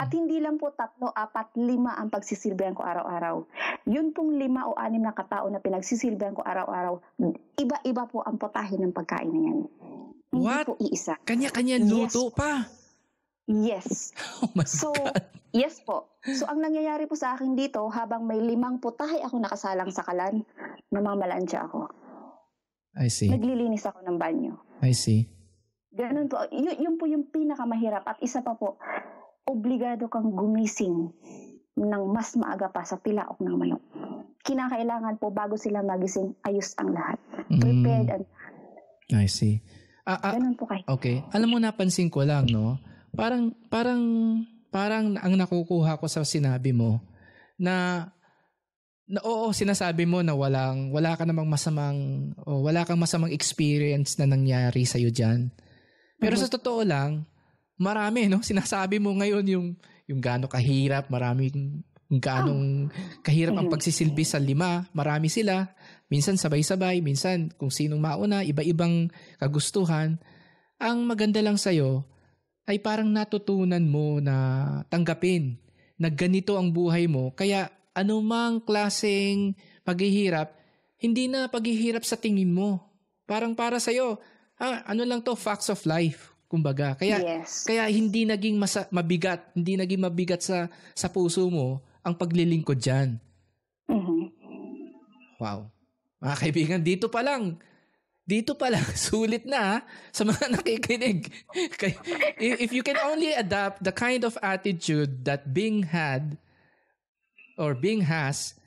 At hindi lang po 3, 4, 5 ang pagsisilbihan ko araw-araw. Yun pong 5 o 6 na katao na pinagsisilbihan ko araw-araw, iba-iba po ang potahe ng pagkain na yan. Hindi po iisa. Kanya-kanya luto pa? Yes. Oh my God. Yes po. So ang nangyayari po sa akin dito, habang may 5 potahe ako nakasalang sa kalan, namamalansya ako. I see. Naglilinis ako ng banyo. I see. Ganun po. Yun po yung pinakamahirap. At isa pa po, obligado kang gumising ng mas maaga pa sa tilaok ng manok. Kinakailangan po bago sila magising, ayos ang lahat. Prepared and I see. ganun po kayo. Okay. Alam mo, napansin ko lang, no? Parang ang nakukuha ko sa sinabi mo na oo, sinasabi mo na wala kang masamang experience na nangyari sa iyo diyan. Pero sa totoo lang, marami, no? Sinasabi mo ngayon yung gaano kahirap, ganong kahirap ang pagsisilbi sa 5, marami sila. Minsan sabay-sabay, minsan kung sinong mauna, iba-ibang kagustuhan. Ang maganda lang sa'yo ay parang natutunan mo na tanggapin na ganito ang buhay mo. Kaya anumang klaseng paghihirap, hindi na paghihirap sa tingin mo. Parang para sa'yo, ano lang to, facts of life, kumbaga. Kaya hindi naging mabigat sa puso mo ang paglilingkod dyan. Mm-hmm. Wow. Mga kaibigan, dito pa lang, sulit na sa mga nakikinig. If you can only adapt the kind of attitude that Bing had or Bing has,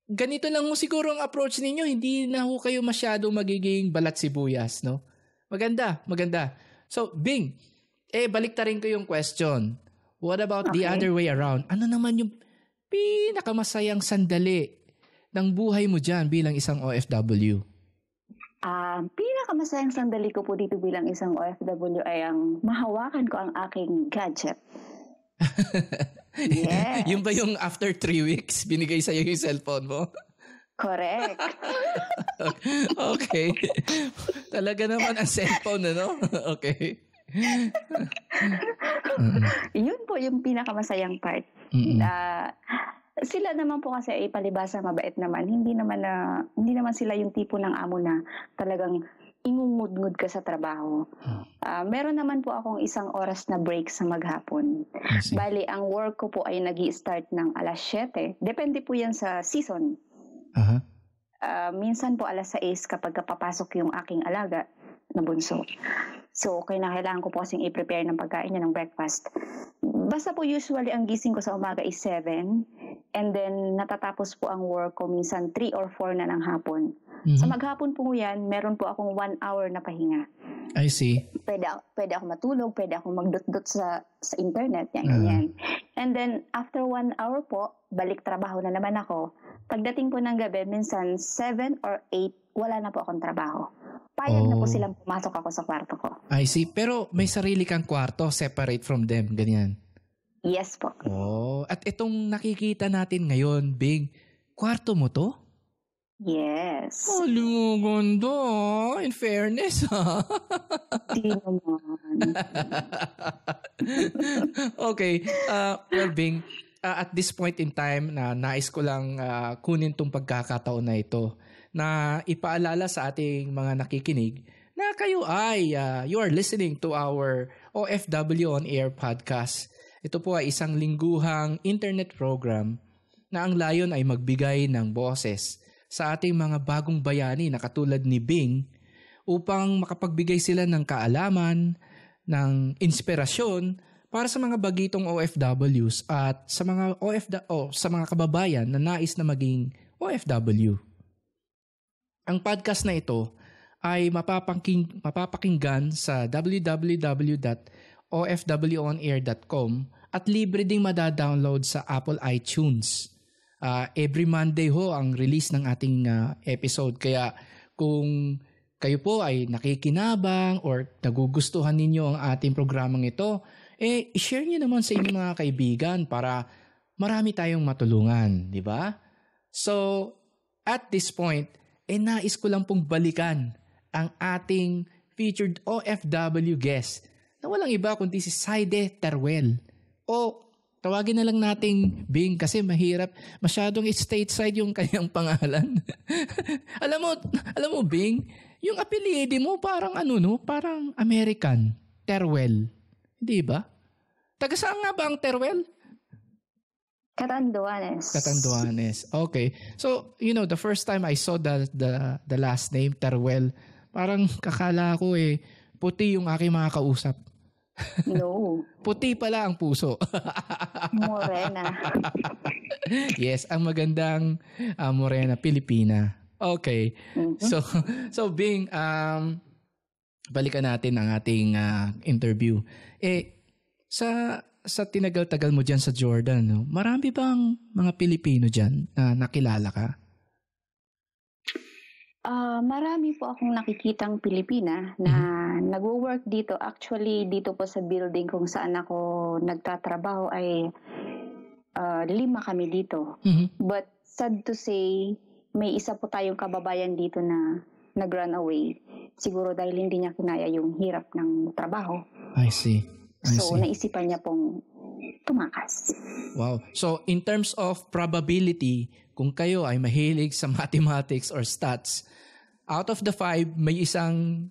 ganito lang mo siguro ang approach ninyo. Hindi na ho kayo masyado magiging balat sibuyas, no? Maganda. So, Bing, baliktarin ko yung question. What about the other way around? Ano naman yung pinakamasayang sandali ng buhay mo dyan bilang isang OFW? Pinakamasayang sandali ko po dito bilang isang OFW ay ang mahawakan ko ang aking gadget. Yes. Yung ba yung after 3 weeks, binigay sa'yo yung cellphone mo? Correct. Okay. Talaga naman ang cellphone, ano? Okay. Yun po yung pinakamasayang part. Sila naman po kasi ay palibasa mabait naman. Hindi naman sila yung tipo ng amo na talagang ingungudngud ka sa trabaho. Meron naman po akong 1 oras na break sa maghapon. Bali, ang work ko po ay nag-i-start ng alas 7. Depende po yan sa season. Minsan po alas 6 kapag papasok yung aking alaga na bunso. So, kailangan ko po kasing i-prepare ng pagkain niya ng breakfast. Basta po usually ang gising ko sa umaga is 7 and then natatapos po ang work ko minsan 3 or 4 na ng hapon. Sa maghapon po yan, meron po akong 1 hour na pahinga. I see. Pwede ako matulog, pwede ako magdot-dot sa internet, yan. And then, after 1 hour po, balik trabaho na naman ako. Pagdating po ng gabi, minsan 7 or 8, wala na po akong trabaho. Payag na po silang pumasok ako sa kwarto ko. I see. Pero may sarili kang kwarto, separate from them, ganyan? Yes po. At itong nakikita natin ngayon, Bing, kwarto mo to? Yes. Alam mo, ganda. In fairness, ha? Di naman. Okay. Well, Bing, at this point in time, nais ko lang kunin tong pagkakataon na ito na ipaalala sa ating mga nakikinig na kayo ay you are listening to our OFW On Air podcast. Ito po ay isang lingguhang internet program na ang layon ay magbigay ng boses sa ating mga bagong bayani na katulad ni Bing upang makapagbigay sila ng kaalaman, ng inspirasyon para sa mga bagitong OFWs at sa mga sa mga kababayan na nais na maging OFW. Ang podcast na ito ay mapapakinggan sa www.ofwonair.com at libre ding madadownload sa Apple iTunes. Every Monday ho ang release ng ating episode. Kaya kung kayo po ay nakikinabang or nagugustuhan ninyo ang ating programang ito, i-share niyo naman sa inyong mga kaibigan para marami tayong matulungan, di ba? So, at this point, nais ko lang pong balikan ang ating featured OFW guest na walang iba kundi si Saide Teruel. Tawagin na lang nating Bing kasi mahirap. Masyadong stateside yung kanyang pangalan. alam mo Bing, yung apelyido mo parang parang American. Teruel. Hindi ba? Taga saan nga ba ang Teruel? Catanduanes. Okay. So, the first time I saw the last name, Teruel, parang kakala ko puti yung aking mga kausap. No. Puti pala ang puso. Morena. Yes, ang magandang morena, Pilipina. Okay. Mm-hmm. So Bing, balikan natin ang ating interview. Sa tinagal-tagal mo dyan sa Jordan, no? Marami bang mga Pilipino dyan na nakilala ka? Marami po akong nakikitang Pilipina na nagwo-work dito. Actually, dito po sa building kung saan ako nagtatrabaho ay 5 kami dito. Mm-hmm. But sad to say, may isa po tayong kababayan dito na nag-run away. Siguro dahil hindi niya kinaya yung hirap ng trabaho. I see. So, naisipan niya pong tumakas. Wow. So, in terms of probability, kung kayo ay mahilig sa mathematics or stats, out of the 5, may isang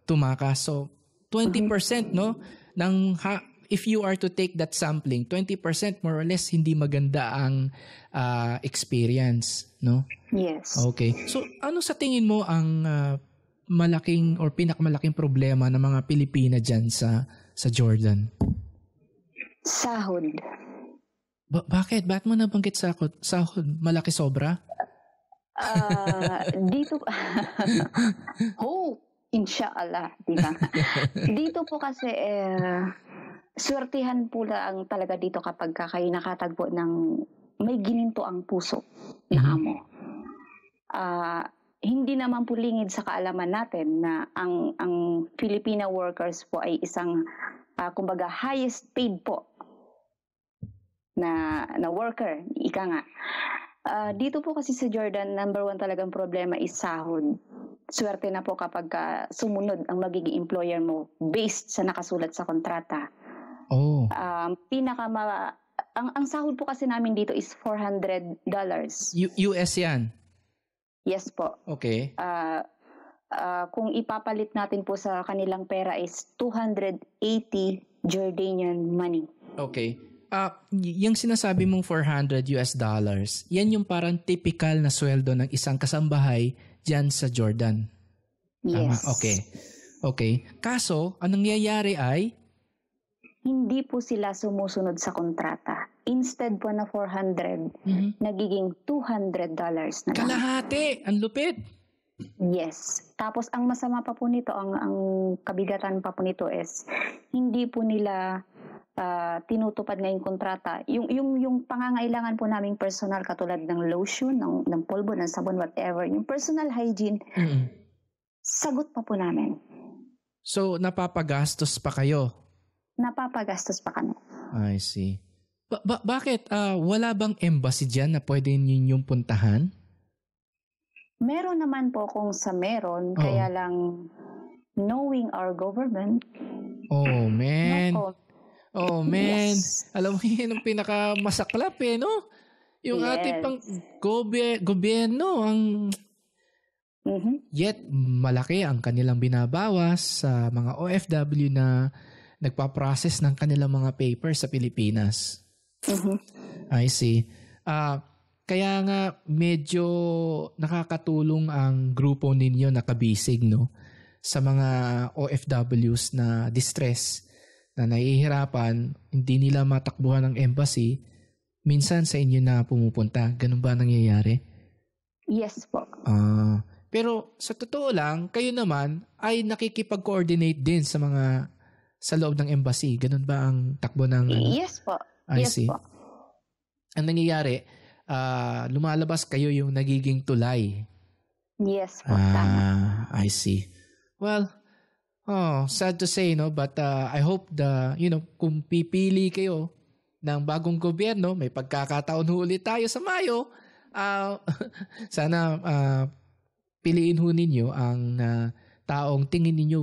tumakas. So, 20%, no? If you are to take that sampling, 20% more or less hindi maganda ang experience, no? Yes. Okay. So, ano sa tingin mo ang malaking or pinakamalaking problema ng mga Pilipina dyan sa Jordan? Sahod. Bakit? Bakit mo nabanggit sahod? Malaki sobra? Dito, inshallah, diba? Dito po kasi, swertihan po lang talaga dito kapag kayo nakatagpo ng may gininto ang puso na amo. Hindi naman po lingid sa kaalaman natin na ang Filipina workers po ay isang kumbaga highest paid po na worker, ika nga. Dito po kasi sa Jordan, number 1 talagang problema is sahod. Swerte na po kapag sumunod ang magiging employer mo based sa nakasulat sa kontrata. Oh. Ang sahod po kasi namin dito is $400. US yan? Yes po. Okay. Kung ipapalit natin po sa kanilang pera is 280 Jordanian money. Okay. Yung sinasabi mong $400, yan yung parang typical na sweldo ng isang kasambahay dyan sa Jordan. Yes. Okay. Kaso, anong nangyayari ay? Hindi po sila sumusunod sa kontrata. Instead po na $400, nagiging $200 na lang. Kalahati! Ang lupit! Yes. Tapos ang masama pa po nito, ang kabigatan pa po nito is, hindi po nila tinutupad ngayong kontrata. Yung pangangailangan po naming personal, katulad ng lotion, ng polvo, ng sabon, whatever, yung personal hygiene, sagot pa po namin. So, napapagastos pa kayo? Napapagastos pa kami. I see. Bakit? Wala bang embassy dyan na pwede ninyong puntahan? Meron naman po kung sa meron, kaya lang knowing our government. Oh, man. No, Yes. Alam mo yun ang pinakamasaklap no? Yung ating pang gobyerno ang yet malaki ang kanilang binabawas sa mga OFW na nagpa-process ng kanilang mga papers sa Pilipinas. I see. Kaya nga medyo nakakatulong ang grupo ninyo na kabisig, no? Sa mga OFWs na distress, na nahihirapan, hindi nila matakbuhan ng embassy, minsan sa inyo na pumupunta. Ganun ba nangyayari? Yes po. Pero sa totoo lang, kayo naman ay nakikipag-coordinate din sa loob ng embassy. Ganun ba ang takbo ng... Yes po. I see. Po. Ang nangyayari, lumalabas kayo yung nagiging tulay. Yes po. Tama. I see. Well, sad to say, no? But I hope kung pipili kayo ng bagong gobyerno, may pagkakataon ulit tayo sa Mayo, sana piliin ho ninyo ang taong tingin ninyo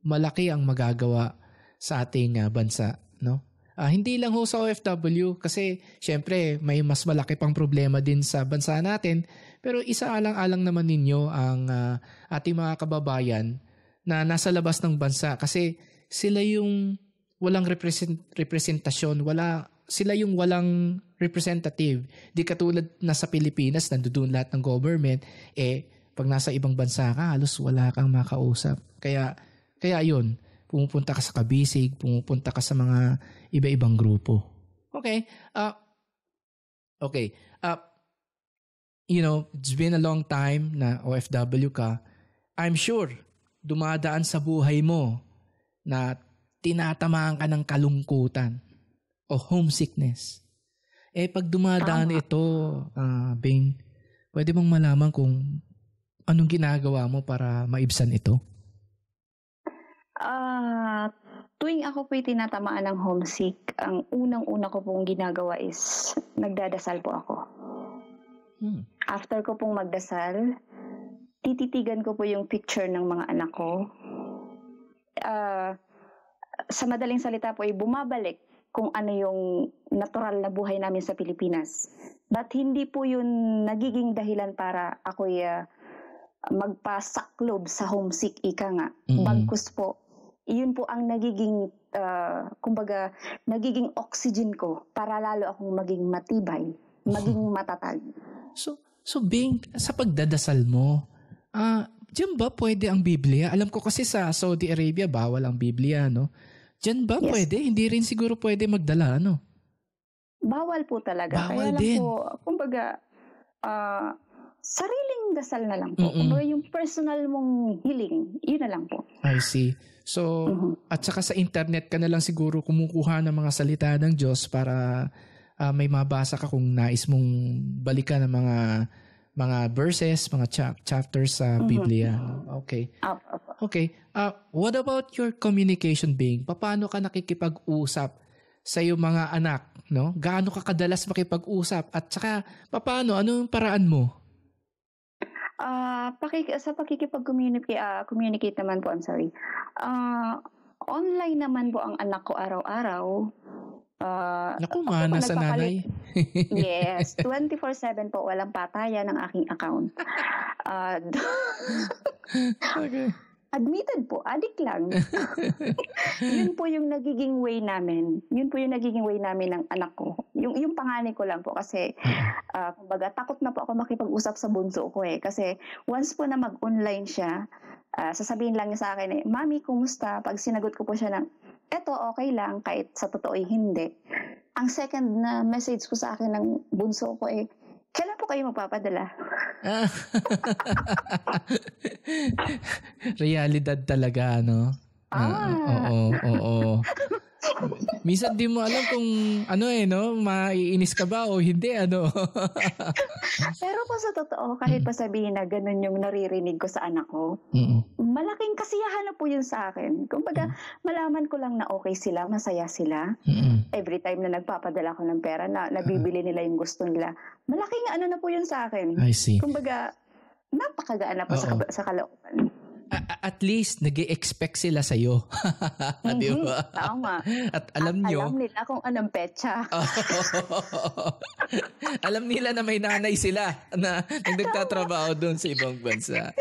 malaki ang magagawa sa ating bansa, no? Hindi lang ho sa OFW kasi syempre may mas malaki pang problema din sa bansa natin, pero isaalang-alang naman ninyo ang ating mga kababayan na nasa labas ng bansa kasi sila yung walang representasyon, sila yung walang representative. Di katulad na sa Pilipinas, nandoon lahat ng government, pag nasa ibang bansa ka, halos wala kang makausap. Kaya yun, pumupunta ka sa kabisig, pumupunta ka sa mga iba-ibang grupo. Okay. It's been a long time na OFW ka. I'm sure, dumadaan sa buhay mo na tinatamaan ka ng kalungkutan o homesickness. Pag dumadaan ito, Bing, pwede bang malaman kung anong ginagawa mo para maibsan ito? Tuwing ako po'y tinatamaan ng homesick, ang unang-una ko pong ginagawa is nagdadasal po ako. After ko pong magdasal, tititigan ko po yung picture ng mga anak ko. Sa madaling salita po ay bumabalik kung ano yung natural na buhay namin sa Pilipinas. But hindi po yun nagiging dahilan para ako'y magpasaklob sa homesick, ika nga. Bagkus po, yun po ang nagiging, kumbaga, nagiging oxygen ko para lalo akong maging matibay, maging matatag. So Bing, sa pagdadasal mo, diyan ba pwede ang Biblia? Alam ko kasi sa Saudi Arabia, bawal ang Biblia, no? Diyan ba pwede? Hindi rin siguro pwede magdala, ano? Bawal po talaga. Bawal Kaya lang din. po, kumbaga, sariling dasal na lang po. Kumbaga yung personal mong healing, yun na lang po. I see. So, at saka sa internet ka na lang siguro kumukuha ng mga salita ng Diyos para may mabasa ka kung nais mong balikan ng mga verses, mga chapters sa Biblia. Okay. Okay. What about your communication, Bing? Paano ka nakikipag-usap sa iyong mga anak, no? Gaano ka kadalas makipag-usap? At saka, ano yung paraan mo? Sa pakikipag-communicate naman po, I'm sorry. Online naman po ang anak ko araw-araw. Naku, mana sa nanay. Yes, 24/7 po, walang patayan ng aking account. Okay. Admitted po, addict lang. Yun po yung nagiging way namin. Yun po yung nagiging way namin ng anak ko. Yung panganay ko lang po kasi, kumbaga, takot na po ako makipag-usap sa bunso ko eh. Kasi once po na mag-online siya, sasabihin lang niya sa akin Mami, kumusta? Pag sinagot ko po siya ng, eto, okay lang, kahit sa totoo hindi. Ang second na message ko sa akin ng bunso ko kailan po kayo magpapadala? Realidad talaga, no? Oo. Minsan di mo alam kung maiinis ka ba o hindi, Pero po sa totoo, kahit pa sabihin na ganun yung naririnig ko sa anak ko, malaking kasiyahan na po yun sa akin. Kumbaga, malaman ko lang na okay sila, masaya sila. Every time na nagpapadala ko ng pera, na nabibili nila yung gusto nila, malaking na po yun sa akin. I see. Kumbaga, napakagaan na po sa kalooban. At least nag-e-expect sila sa'yo. Di ba? Tama. At alam nila kung anong petsa. Alam nila na may nanay sila na nagtatrabaho doon sa ibang bansa.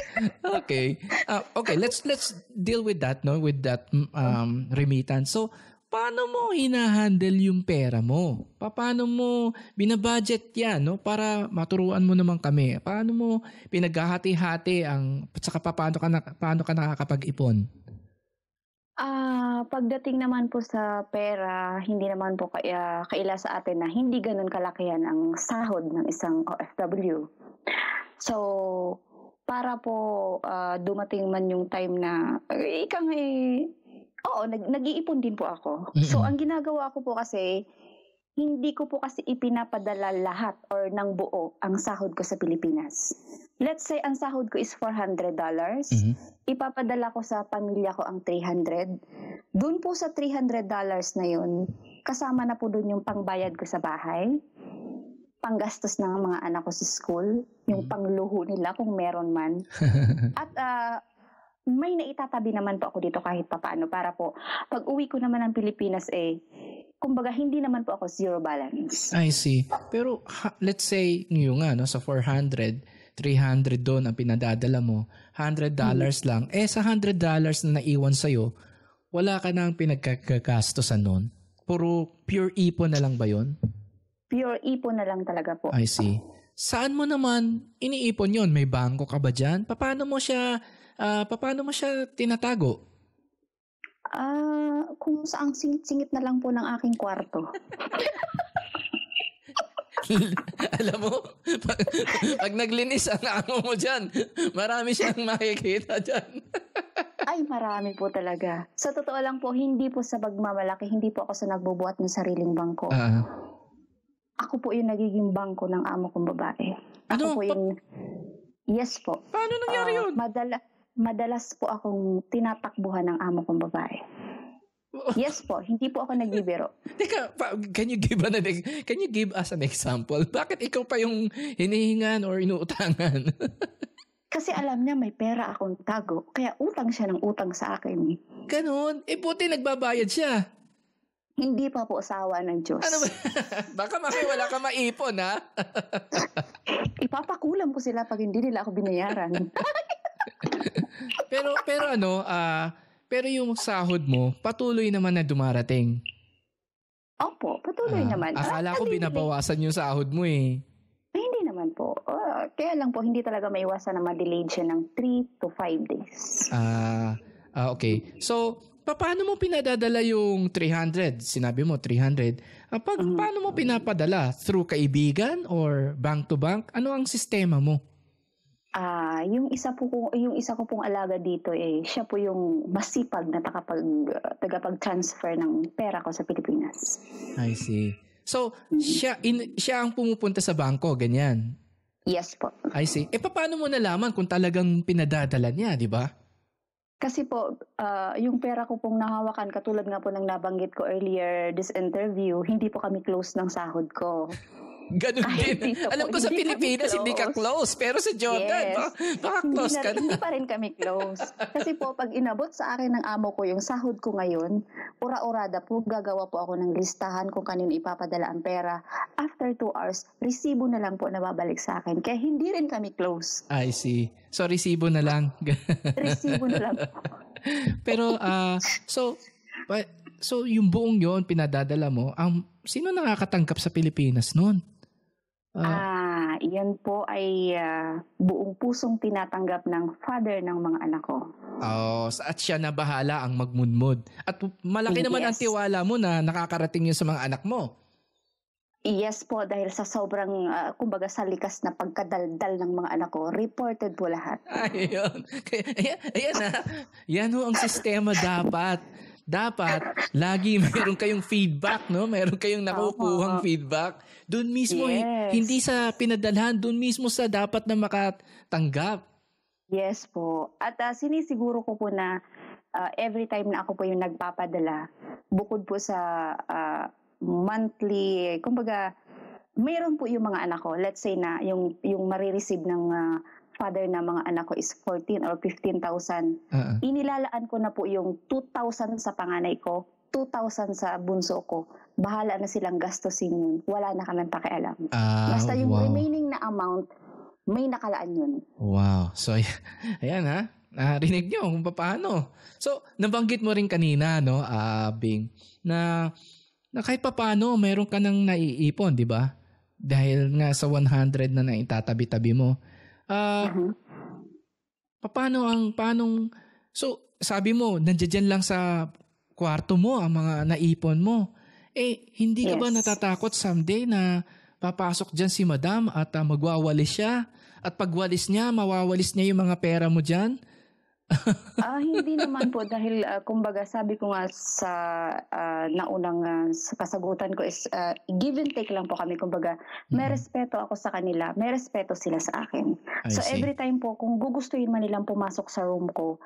Okay. Okay, let's deal with that, no? With that remittance. So, paano mo hinahandle yung pera mo? Paano mo binabudget yan, no? Para maturuan mo naman kami. Paano mo pinaghahati-hati at saka paano ka nakakapag-ipon? Pagdating naman po sa pera, hindi naman po kaila sa atin na hindi ganun kalakihan ang sahod ng isang OFW. So, para po dumating man yung time na nag-iipon din po ako. So, ang ginagawa ko po kasi, hindi ko po kasi ipinapadala lahat or ng buo ang sahod ko sa Pilipinas. Let's say, ang sahod ko is $400. Ipapadala ko sa pamilya ko ang $300. Doon po sa $300 na yun, kasama na po doon yung pangbayad ko sa bahay, panggastos ng mga anak ko sa school, yung pangluho nila kung meron man. At may naitatabi naman po ako dito kahit papaano para po pag uwi ko naman ng Pilipinas kumbaga hindi naman po ako zero balance. I see. Pero let's say sa 400, 300 doon ang pinadadala mo, $100 lang. Sa $100 na naiwan sa'yo, wala ka nang pinagkagastosan nun? Puro pure ipon na lang ba yun? Pure ipon na lang talaga po. I see. Saan mo naman iniipon yun? May bangko ka ba dyan? Paano mo siya tinatago? Kung saang singit na lang po ng aking kwarto. Alam mo, pag naglinis ang amo mo dyan, marami siyang makikita dyan. Ay, marami po talaga. Sa totoo lang po, hindi po sa pagmamalaki, hindi po ako sa nagbubuhat ng sariling bangko. Ako po yung nagiging bangko ng amo kong babae. Yes po. Paano nangyari yun? Madalas po akong tinatakbuhan ng amo kong babae. Yes po, hindi po ako nagbibiro. Teka, can you give us an example? Bakit ikaw pa yung hinihingan or inuutangan? Kasi alam niya may pera akong tago, kaya utang siya ng utang sa akin. Ganun? Buti nagbabayad siya. Hindi pa po asawa ng Diyos. Ano ba? Baka wala ka maipon, ha? Ipapakulam ko sila pag hindi nila ako binayaran. pero pero yung sahod mo, patuloy naman na dumarating. Opo, patuloy naman. Akala ko binabawasan yung sahod mo eh. Ay, hindi naman po. Kaya lang po, hindi talaga maiwasan na ma-delayed siya ng 3 to 5 days. Okay. So, paano mo pinadadala yung 300? Sinabi mo 300. Paano mo pinapadala? Through kaibigan or bank to bank? Ano ang sistema mo? Yung isa ko pong alaga dito siya po yung masipag na tagapag-transfer ng pera ko sa Pilipinas. I see. So, siya ang pumupunta sa bangko, ganyan? Yes po. I see. Paano mo nalaman kung talagang pinadadala niya, di ba? Kasi po, yung pera ko pong nahawakan, katulad nga po ng nabanggit ko earlier this interview, hindi po kami close ng sahod ko. Ganun din. Alam ko sa Pilipinas, hindi ka close. Pero sa Jordan, baka close ka na. Hindi pa rin kami close. Kasi po, pag inabot sa akin ng amo ko yung sahod ko ngayon, ura-urada po, gagawa po ako ng listahan kung kanino ipapadala ang pera. After 2 hours, resibo na lang po na babalik sa akin. Kaya hindi rin kami close. I see. So, resibo na lang. Resibo na lang po. Pero, so yung buong yon pinadadala mo, sino nakakatanggap sa Pilipinas noon? Yan po ay buong pusong tinatanggap ng father ng mga anak ko. At siya na bahala ang magmudmud. At malaki naman ang tiwala mo na nakakarating yun sa mga anak mo. Yes po, dahil sa sobrang, kumbaga sa likas na pagkadaldal ng mga anak ko, reported po lahat. Ayun. Ayan na. Yan ho ang sistema dapat. Dapat, lagi meron kayong feedback, no? Meron kayong nakukuhang feedback. Doon mismo, hindi sa pinadalhan, doon mismo sa dapat na makatanggap. Yes po. At sinisiguro ko po na every time na ako po yung nagpapadala, bukod po sa monthly, kumbaga, mayroon po yung mga anak ko. Let's say na yung marireceive ng father na mga anak ko is 14 or 15,000. Inilalaan ko na po yung 2,000 sa panganay ko, 2,000 sa bunso ko. Bahala na silang gastusin yun. Wala na kami pakialam. Basta yung remaining na amount, may nakalaan yun. Wow. So, ayan ha. Narinig nyo kung paano. So, nabanggit mo rin kanina, no, Bing, na kahit paano, meron ka nang naiipon, di ba? Dahil nga sa 100 na naitatabi-tabi mo. So, sabi mo, nandiyan lang sa kwarto mo ang mga naipon mo. Hindi ka ba natatakot someday na papasok dyan si madam at magwawalis siya? At pagwalis niya, mawawalis niya yung mga pera mo dyan? Hindi naman po dahil kumbaga sabi ko nga sa naunang kasagutan ko is give and take lang po kami, kumbaga may respeto ako sa kanila, may respeto sila sa akin. So every time po kung gugustuhin man nilang pumasok sa room ko,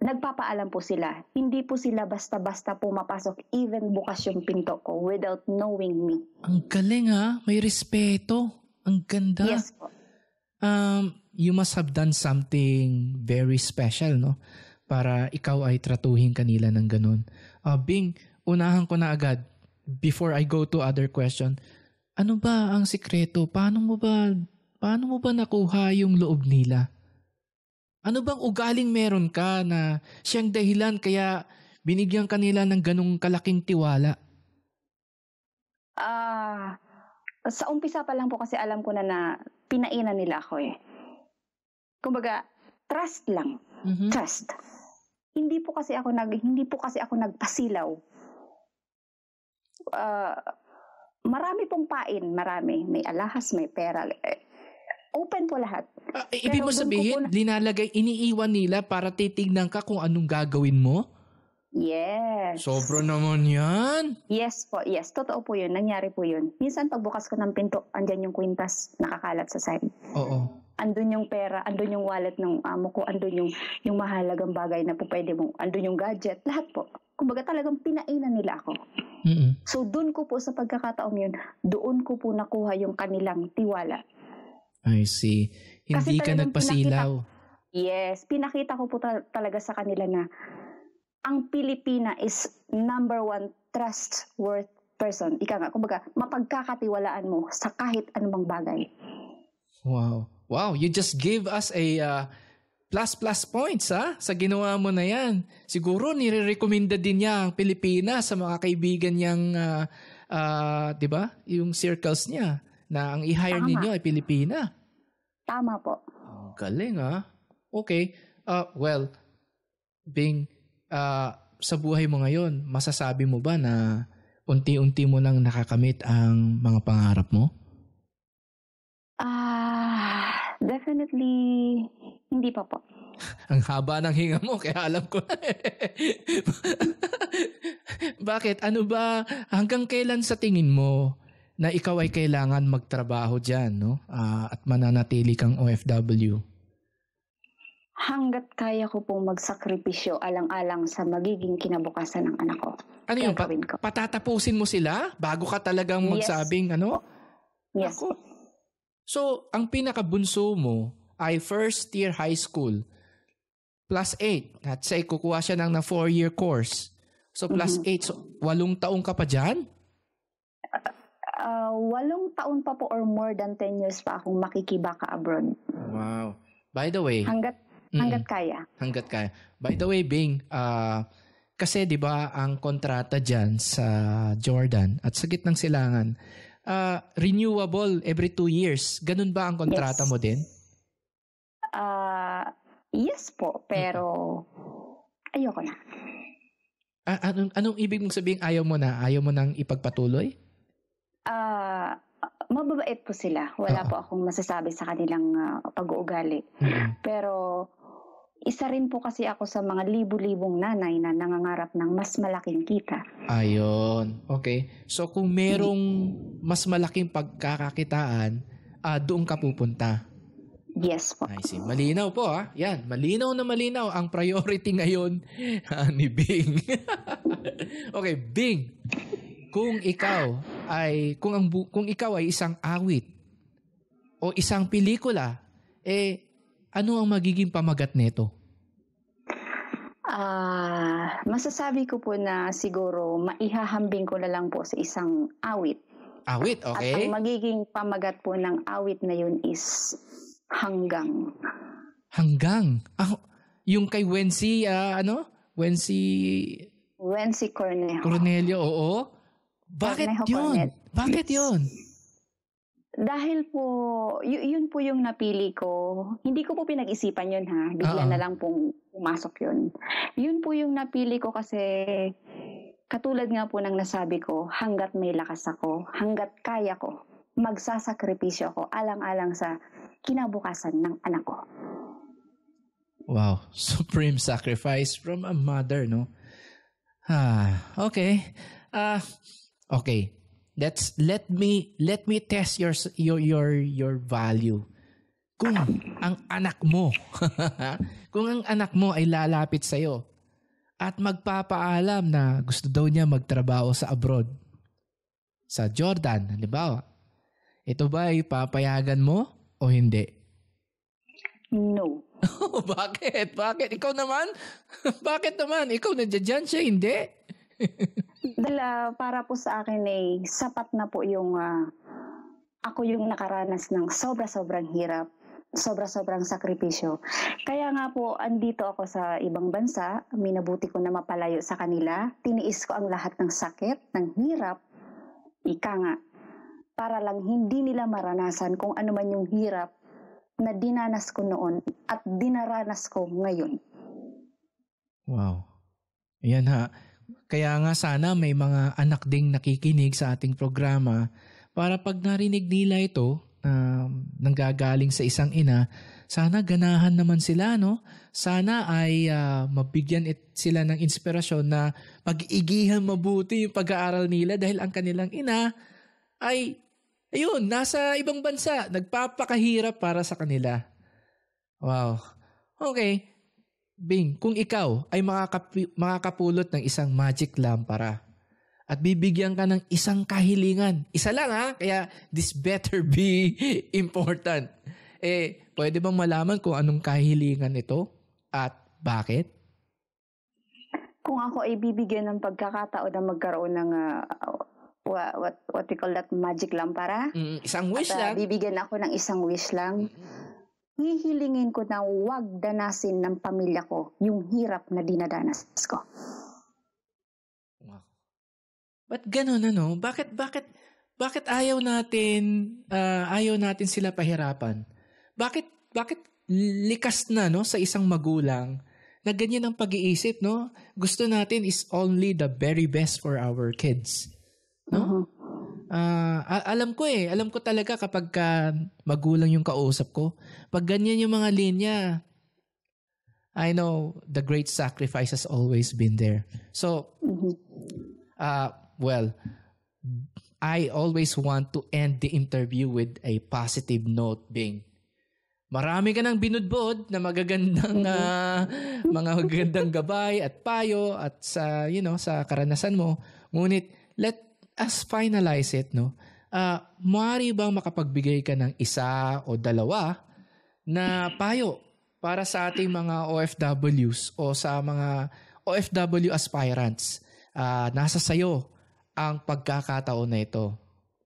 nagpapaalam po sila. Hindi po sila basta-basta pumapasok even bukas yung pinto ko without knowing me. Ang galing ha, may respeto. Ang ganda. Yes po. You must have done something very special, no? Para ikaw ay tratuhin kanila ng ganun. Bing, unahan ko na agad before I go to other question. Ano ba ang sikreto? Paano mo ba nakuha yung loob nila? Ano bang ugaling meron ka na siyang dahilan kaya binigyan kanila ng ganung kalaking tiwala? Sa umpisa pa lang po kasi alam ko na pinainan nila ako eh. Kumbaga, trust lang. Trust. Hindi po kasi ako nagpasilaw. Marami pong pain, marami. May alahas, may pera. Open po lahat. Ibig mo sabihin, iniiwan nila para titignan ka kung anong gagawin mo? Yes. Sobra naman yan. Yes po, yes. Totoo po yun. Nangyari po yun. Minsan pagbukas ko ng pinto, andyan yung kwintas nakakalat sa side. Oo. Andun yung pera, andun yung wallet ng amo ko, andun yung mahalagang bagay na po pwede mo, andun yung gadget, lahat po. Kumbaga talagang pinainan nila ako. So doon ko po sa pagkakataong yun, doon ko po nakuha yung kanilang tiwala. I see. Hindi ka nagpasilaw. Yes, pinakita ko po talaga sa kanila na ang Pilipina is number one trustworthy person. Ika nga, kumbaga, mapagkakatiwalaan mo sa kahit anumang bagay. Wow. Wow, you just gave us a plus points sa ginawa mo na yan. Siguro nire-recommenda din niya ang Pilipinas sa mga kaibigan niyang, di ba? Yung circles niya na ang i-hire ninyo ay Pilipina. Tama po. Galing Okay. Well, Bing, sa buhay mo ngayon, masasabi mo ba na unti-unti mo nang nakakamit ang mga pangarap mo? Definitely, hindi pa po. Ang haba ng hinga mo, kaya alam ko na Bakit? Ano ba? Hanggang kailan sa tingin mo na ikaw ay kailangan magtrabaho dyan, no? At mananatili kang OFW? Hanggat kaya ko pong magsakripisyo alang-alang sa magiging kinabukasan ng anak ko. Ano yun? Patatapusin mo sila bago ka talagang magsabing ano? Yes. Ako. So, ang pinakabunso mo ay first year high school plus 8. At say, kukuha siya ng 4-year course. So, plus 8. So, 8 taong ka pa dyan? 8 taon pa po or more than 10 years pa akong makikibaka abroad. Wow. By the way, Hanggat kaya. Hanggat kaya. By the way, Bing, kasi 'di ba ang kontrata diyan sa Jordan at sa Gitnang Silangan, renewable every 2 years. Ganun ba ang kontrata mo din? Yes po, pero ayoko na. Anong ibig mong sabihin ayaw mo na? Ayaw mo nang ipagpatuloy? Mababait po sila. Wala po akong masasabi sa kanilang pag-uugali. Pero isa rin po kasi ako sa mga libu-libong nanay na nangangarap ng mas malaking kita. Ayun. Okay. So kung merong mas malaking pagkakakitaan, doon ka pupunta. Yes po. I see. Malinaw po Yan. Malinaw na malinaw ang priority ngayon ni Bing. Okay, Bing. Kung ikaw ay isang awit o isang pelikula, ano ang magiging pamagat nito? Masasabi ko po na siguro maihahambing ko na lang po sa isang awit. Awit, okay. At ang magiging pamagat po ng awit na yun is hanggang. Hanggang? Yung kay Wency, Wency Cornelio, oo. Bakit yun? Bakit yun? Dahil po, yun po yung napili ko. Hindi ko po pinag-isipan yun Bigla na lang pong pumasok yun. Yun po yung napili ko kasi katulad nga po ng nasabi ko, hanggat may lakas ako, hanggat kaya ko, magsasakripisyo ako alang-alang sa kinabukasan ng anak ko. Wow, supreme sacrifice from a mother, no? Okay. Okay. Let me test your value. Kung ang anak mo ay lalapit sa iyo at magpapaalam na gusto daw niya magtrabaho sa abroad, sa Jordan, halimbawa, ito ba ay papayagan mo o hindi? No. Bakit? Ikaw naman? Bakit naman? Ikaw nandiyan siya, hindi? Dahil para po sa akin sapat na po yung ako yung nakaranas ng sobra-sobrang hirap, sobra-sobrang sakripisyo. Kaya nga po andito ako sa ibang bansa, minabuti ko na mapalayo sa kanila, tiniis ko ang lahat ng sakit, ng hirap, ika nga, para lang hindi nila maranasan kung ano man yung hirap na dinanas ko noon at dinaranas ko ngayon. Wow. Yan Kaya nga sana may mga anak ding nakikinig sa ating programa para pag narinig nila ito nanggagaling sa isang ina, sana ganahan naman sila, no? Sana ay mabigyan sila ng inspirasyon na pag-igihan mabuti yung pag-aaral nila dahil ang kanilang ina ay nasa ibang bansa, nagpapakahirap para sa kanila. Wow. Okay. Bing, kung ikaw ay makakapulot ng isang magic lampara at bibigyan ka ng isang kahilingan, isa lang kaya this better be important. Pwede bang malaman kung anong kahilingan ito at bakit? kung ako ay bibigyan ng pagkakataon na magkaroon ng what we call that, magic lampara. Isang wish lang. Bibigyan ako ng isang wish lang. Hihilingin ko na wag danasin ng pamilya ko yung hirap na dinadanas ko. Wow. Ba't ganun, ano? Bakit ayaw natin sila pahirapan? Bakit likas na, no, sa isang magulang na ganyan ang pag-iisip, no? Gusto natin is only the very best for our kids, no? Alam ko talaga kapag magulang yung kausap ko, pag ganyan yung mga linya, I know the great sacrifice has always been there. So, well, I always want to end the interview with a positive note, Bing. Marami ka nang binudbod na magagandang mga magagandang gabay at payo at sa karanasan mo. Ngunit let us finalize it, no. Maaari bang makapagbigay ka ng isa o dalawa na payo para sa ating mga OFWs o sa mga OFW aspirants? Nasa sayo ang pagkakataon na ito.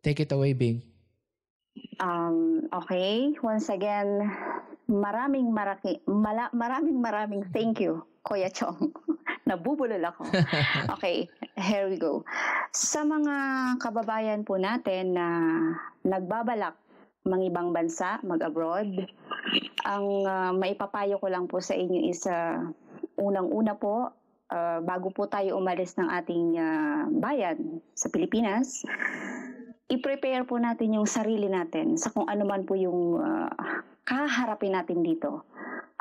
Take it away, Bing. Okay. Once again, maraming thank you, Kuya Chong. Nabubulol ako. Okay, here we go. Sa mga kababayan po natin na nagbabalak mangibang bansa, mag-abroad, ang maipapayo ko lang po sa inyo is unang-una po, bago po tayo umalis ng ating bayan sa Pilipinas, i-prepare po natin yung sarili natin sa kung ano man po yung kaharapin natin dito.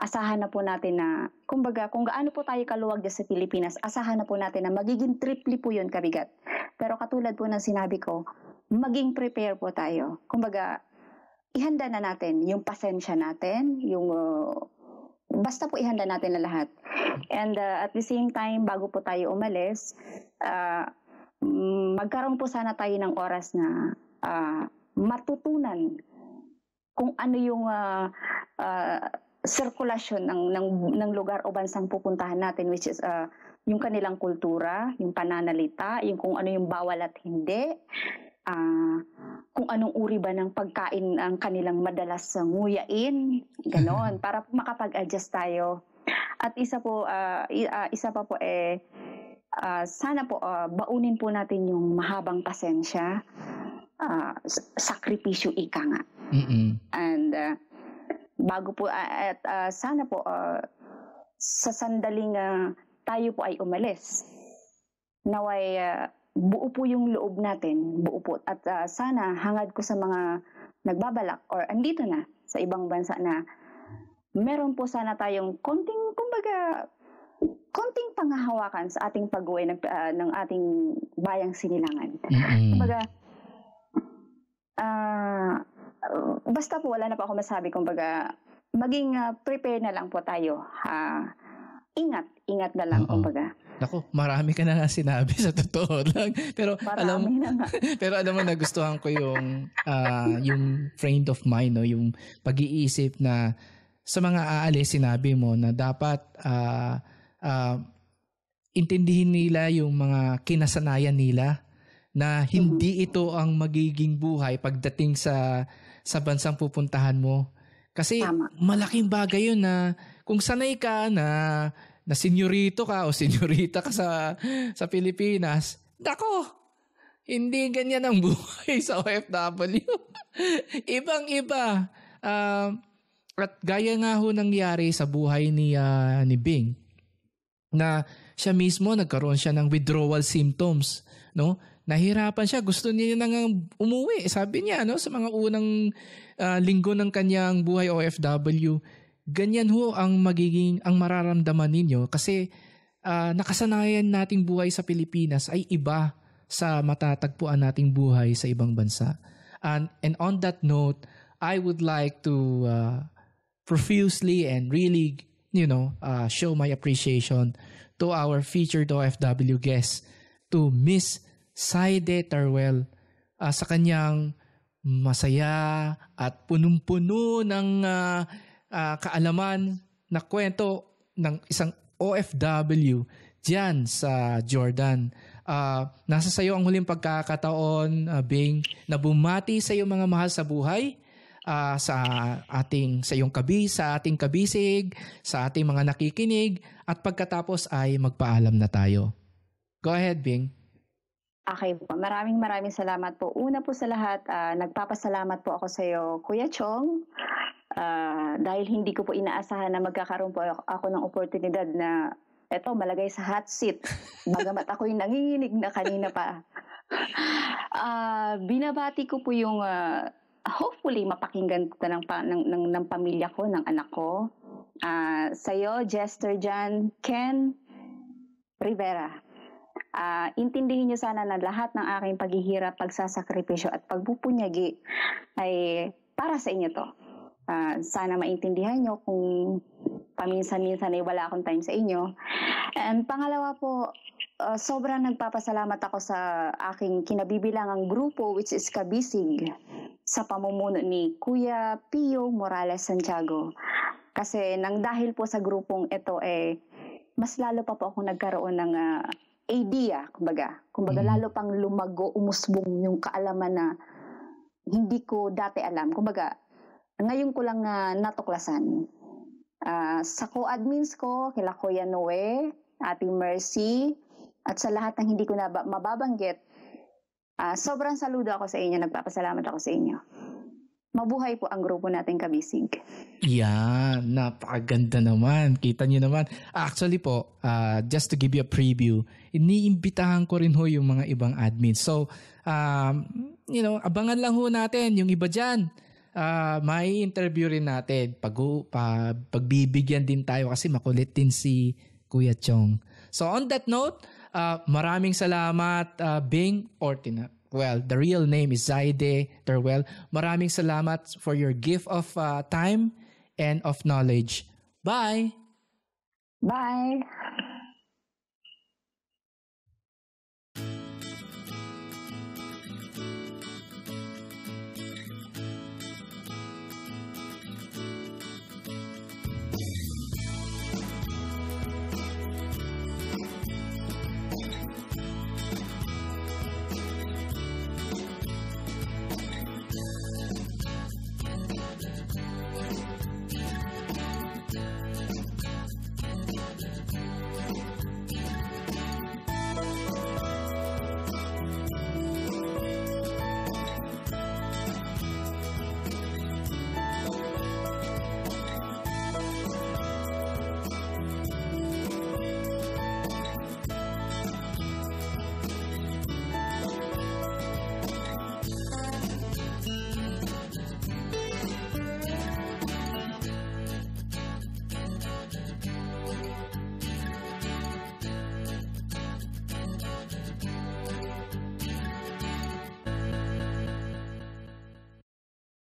Asahan na po natin na, kumbaga, kung gaano po tayo kaluwag dyan sa Pilipinas, asahan na po natin na magiging triple po yun kabigat. Pero katulad po ng sinabi ko, maging prepare po tayo. Kumbaga, ihanda na natin yung pasensya natin, yung basta po ihanda natin na lahat. And at the same time, bago po tayo umalis, magkaroon po sana tayo ng oras na matutunan kung ano yung sirkulasyon ng lugar o bansang pupuntahan natin, which is yung kanilang kultura, yung pananalita, yung kung ano yung bawal at hindi, kung anong uri ba ng pagkain ang kanilang madalas nguyain, ganon, para makapag-adjust tayo. At isa pa po sana po baunin po natin yung mahabang pasensya, sakripisyo ika nga. And bago po sana po sa sandaling tayo po ay umalis, naway buo po yung loob natin, buo po. At sana hangad ko sa mga nagbabalak or andito na sa ibang bansa na meron po sana tayong konting pangahawakan sa ating pag-uwi ng ating bayang sinilangan. Kumbaga, basta po wala na po ako masabi. Kumbaga, maging prepare na lang po tayo. Ingat na lang, kumbaga. Naku, marami ka na nga sinabi sa totoo lang. Pero alam mo, nagustuhan ko yung frame of mind, no? Yung pag-iisip na sa mga aalis, sinabi mo na dapat intindihin nila yung mga kinasanayan nila na hindi ito ang magiging buhay pagdating sa bansang pupuntahan mo. Kasi malaking bagay yun na kung sanay ka na senyorito ka o senyorita ka sa Pilipinas, dako, hindi ganyan ang buhay sa OFW. Ibang-iba. At gaya nga ho nangyari sa buhay ni Bing, na siya mismo nagkaroon siya ng withdrawal symptoms, no? Nahirapan siya, gusto niya nang umuwi. Sabi niya, no, sa mga unang linggo ng kanyang buhay OFW, ganyan ho ang mararamdaman ninyo kasi nakasanayan nating buhay sa Pilipinas ay iba sa matatagpuan nating buhay sa ibang bansa. And on that note, I would like to profusely and really, show my appreciation to our featured OFW guest, to Miss Saide Taruel, sa kanyang masaya at punong-puno ng kaalaman na kwento ng isang OFW dyan sa Jordan. Nasa sayo ang huling pagkakataon, Bing, na bumati sa iyong mga mahal sa buhay, sa ating kabisig, sa ating mga nakikinig, at pagkatapos ay magpaalam na tayo. Go ahead, Bing. Okay po. Maraming salamat po. Una po sa lahat, nagpapasalamat po ako sa iyo, Kuya Chong. Dahil hindi ko po inaasahan na magkakaroon po ako ng oportunidad na malagay sa hot seat. Bagamat ako'y nanginginig na kanina pa. Binabati ko po yung hopefully mapakinggan ko ng pamilya ko, ng anak ko. Sa'yo, Jester Jan, Ken Rivera. Intindihin niyo sana na lahat ng aking paghihirap, pagsasakripisyo at pagpupunyagi ay para sa inyo to. Sana maintindihan nyo kung paminsan-minsan ay wala akong time sa inyo. And pangalawa po, sobrang nagpapasalamat ako sa aking kinabibilangang grupo, which is Kabisig, sa pamumuno ni Kuya Pio Morales Santiago. Kasi nang dahil po sa grupong ito, mas lalo pa po akong nagkaroon ng idea, kumbaga lalo pang lumago, umusbong yung kaalaman na hindi ko dati alam. Kumbaga, ngayon ko lang natuklasan. Sa co-admins ko, kila Kuya Noe, Ate Mercy, at sa lahat ng hindi ko na mababanggit, sobrang saludo ako sa inyo, nagpapasalamat ako sa inyo. Mabuhay po ang grupo nating Kabisig. Yan, napakaganda naman. Kita niyo naman. Actually po, just to give you a preview, iniimbitahan ko rin ho yung mga ibang admins. So, abangan lang ho natin yung iba dyan. May interview rin natin. Pagbibigyan din tayo kasi makulit din si Kuya Chong. So, on that note, maraming salamat, Bing Ortina. Well, the real name is Zaide Terwell. Maraming salamat for your gift of time and of knowledge. Bye! Bye!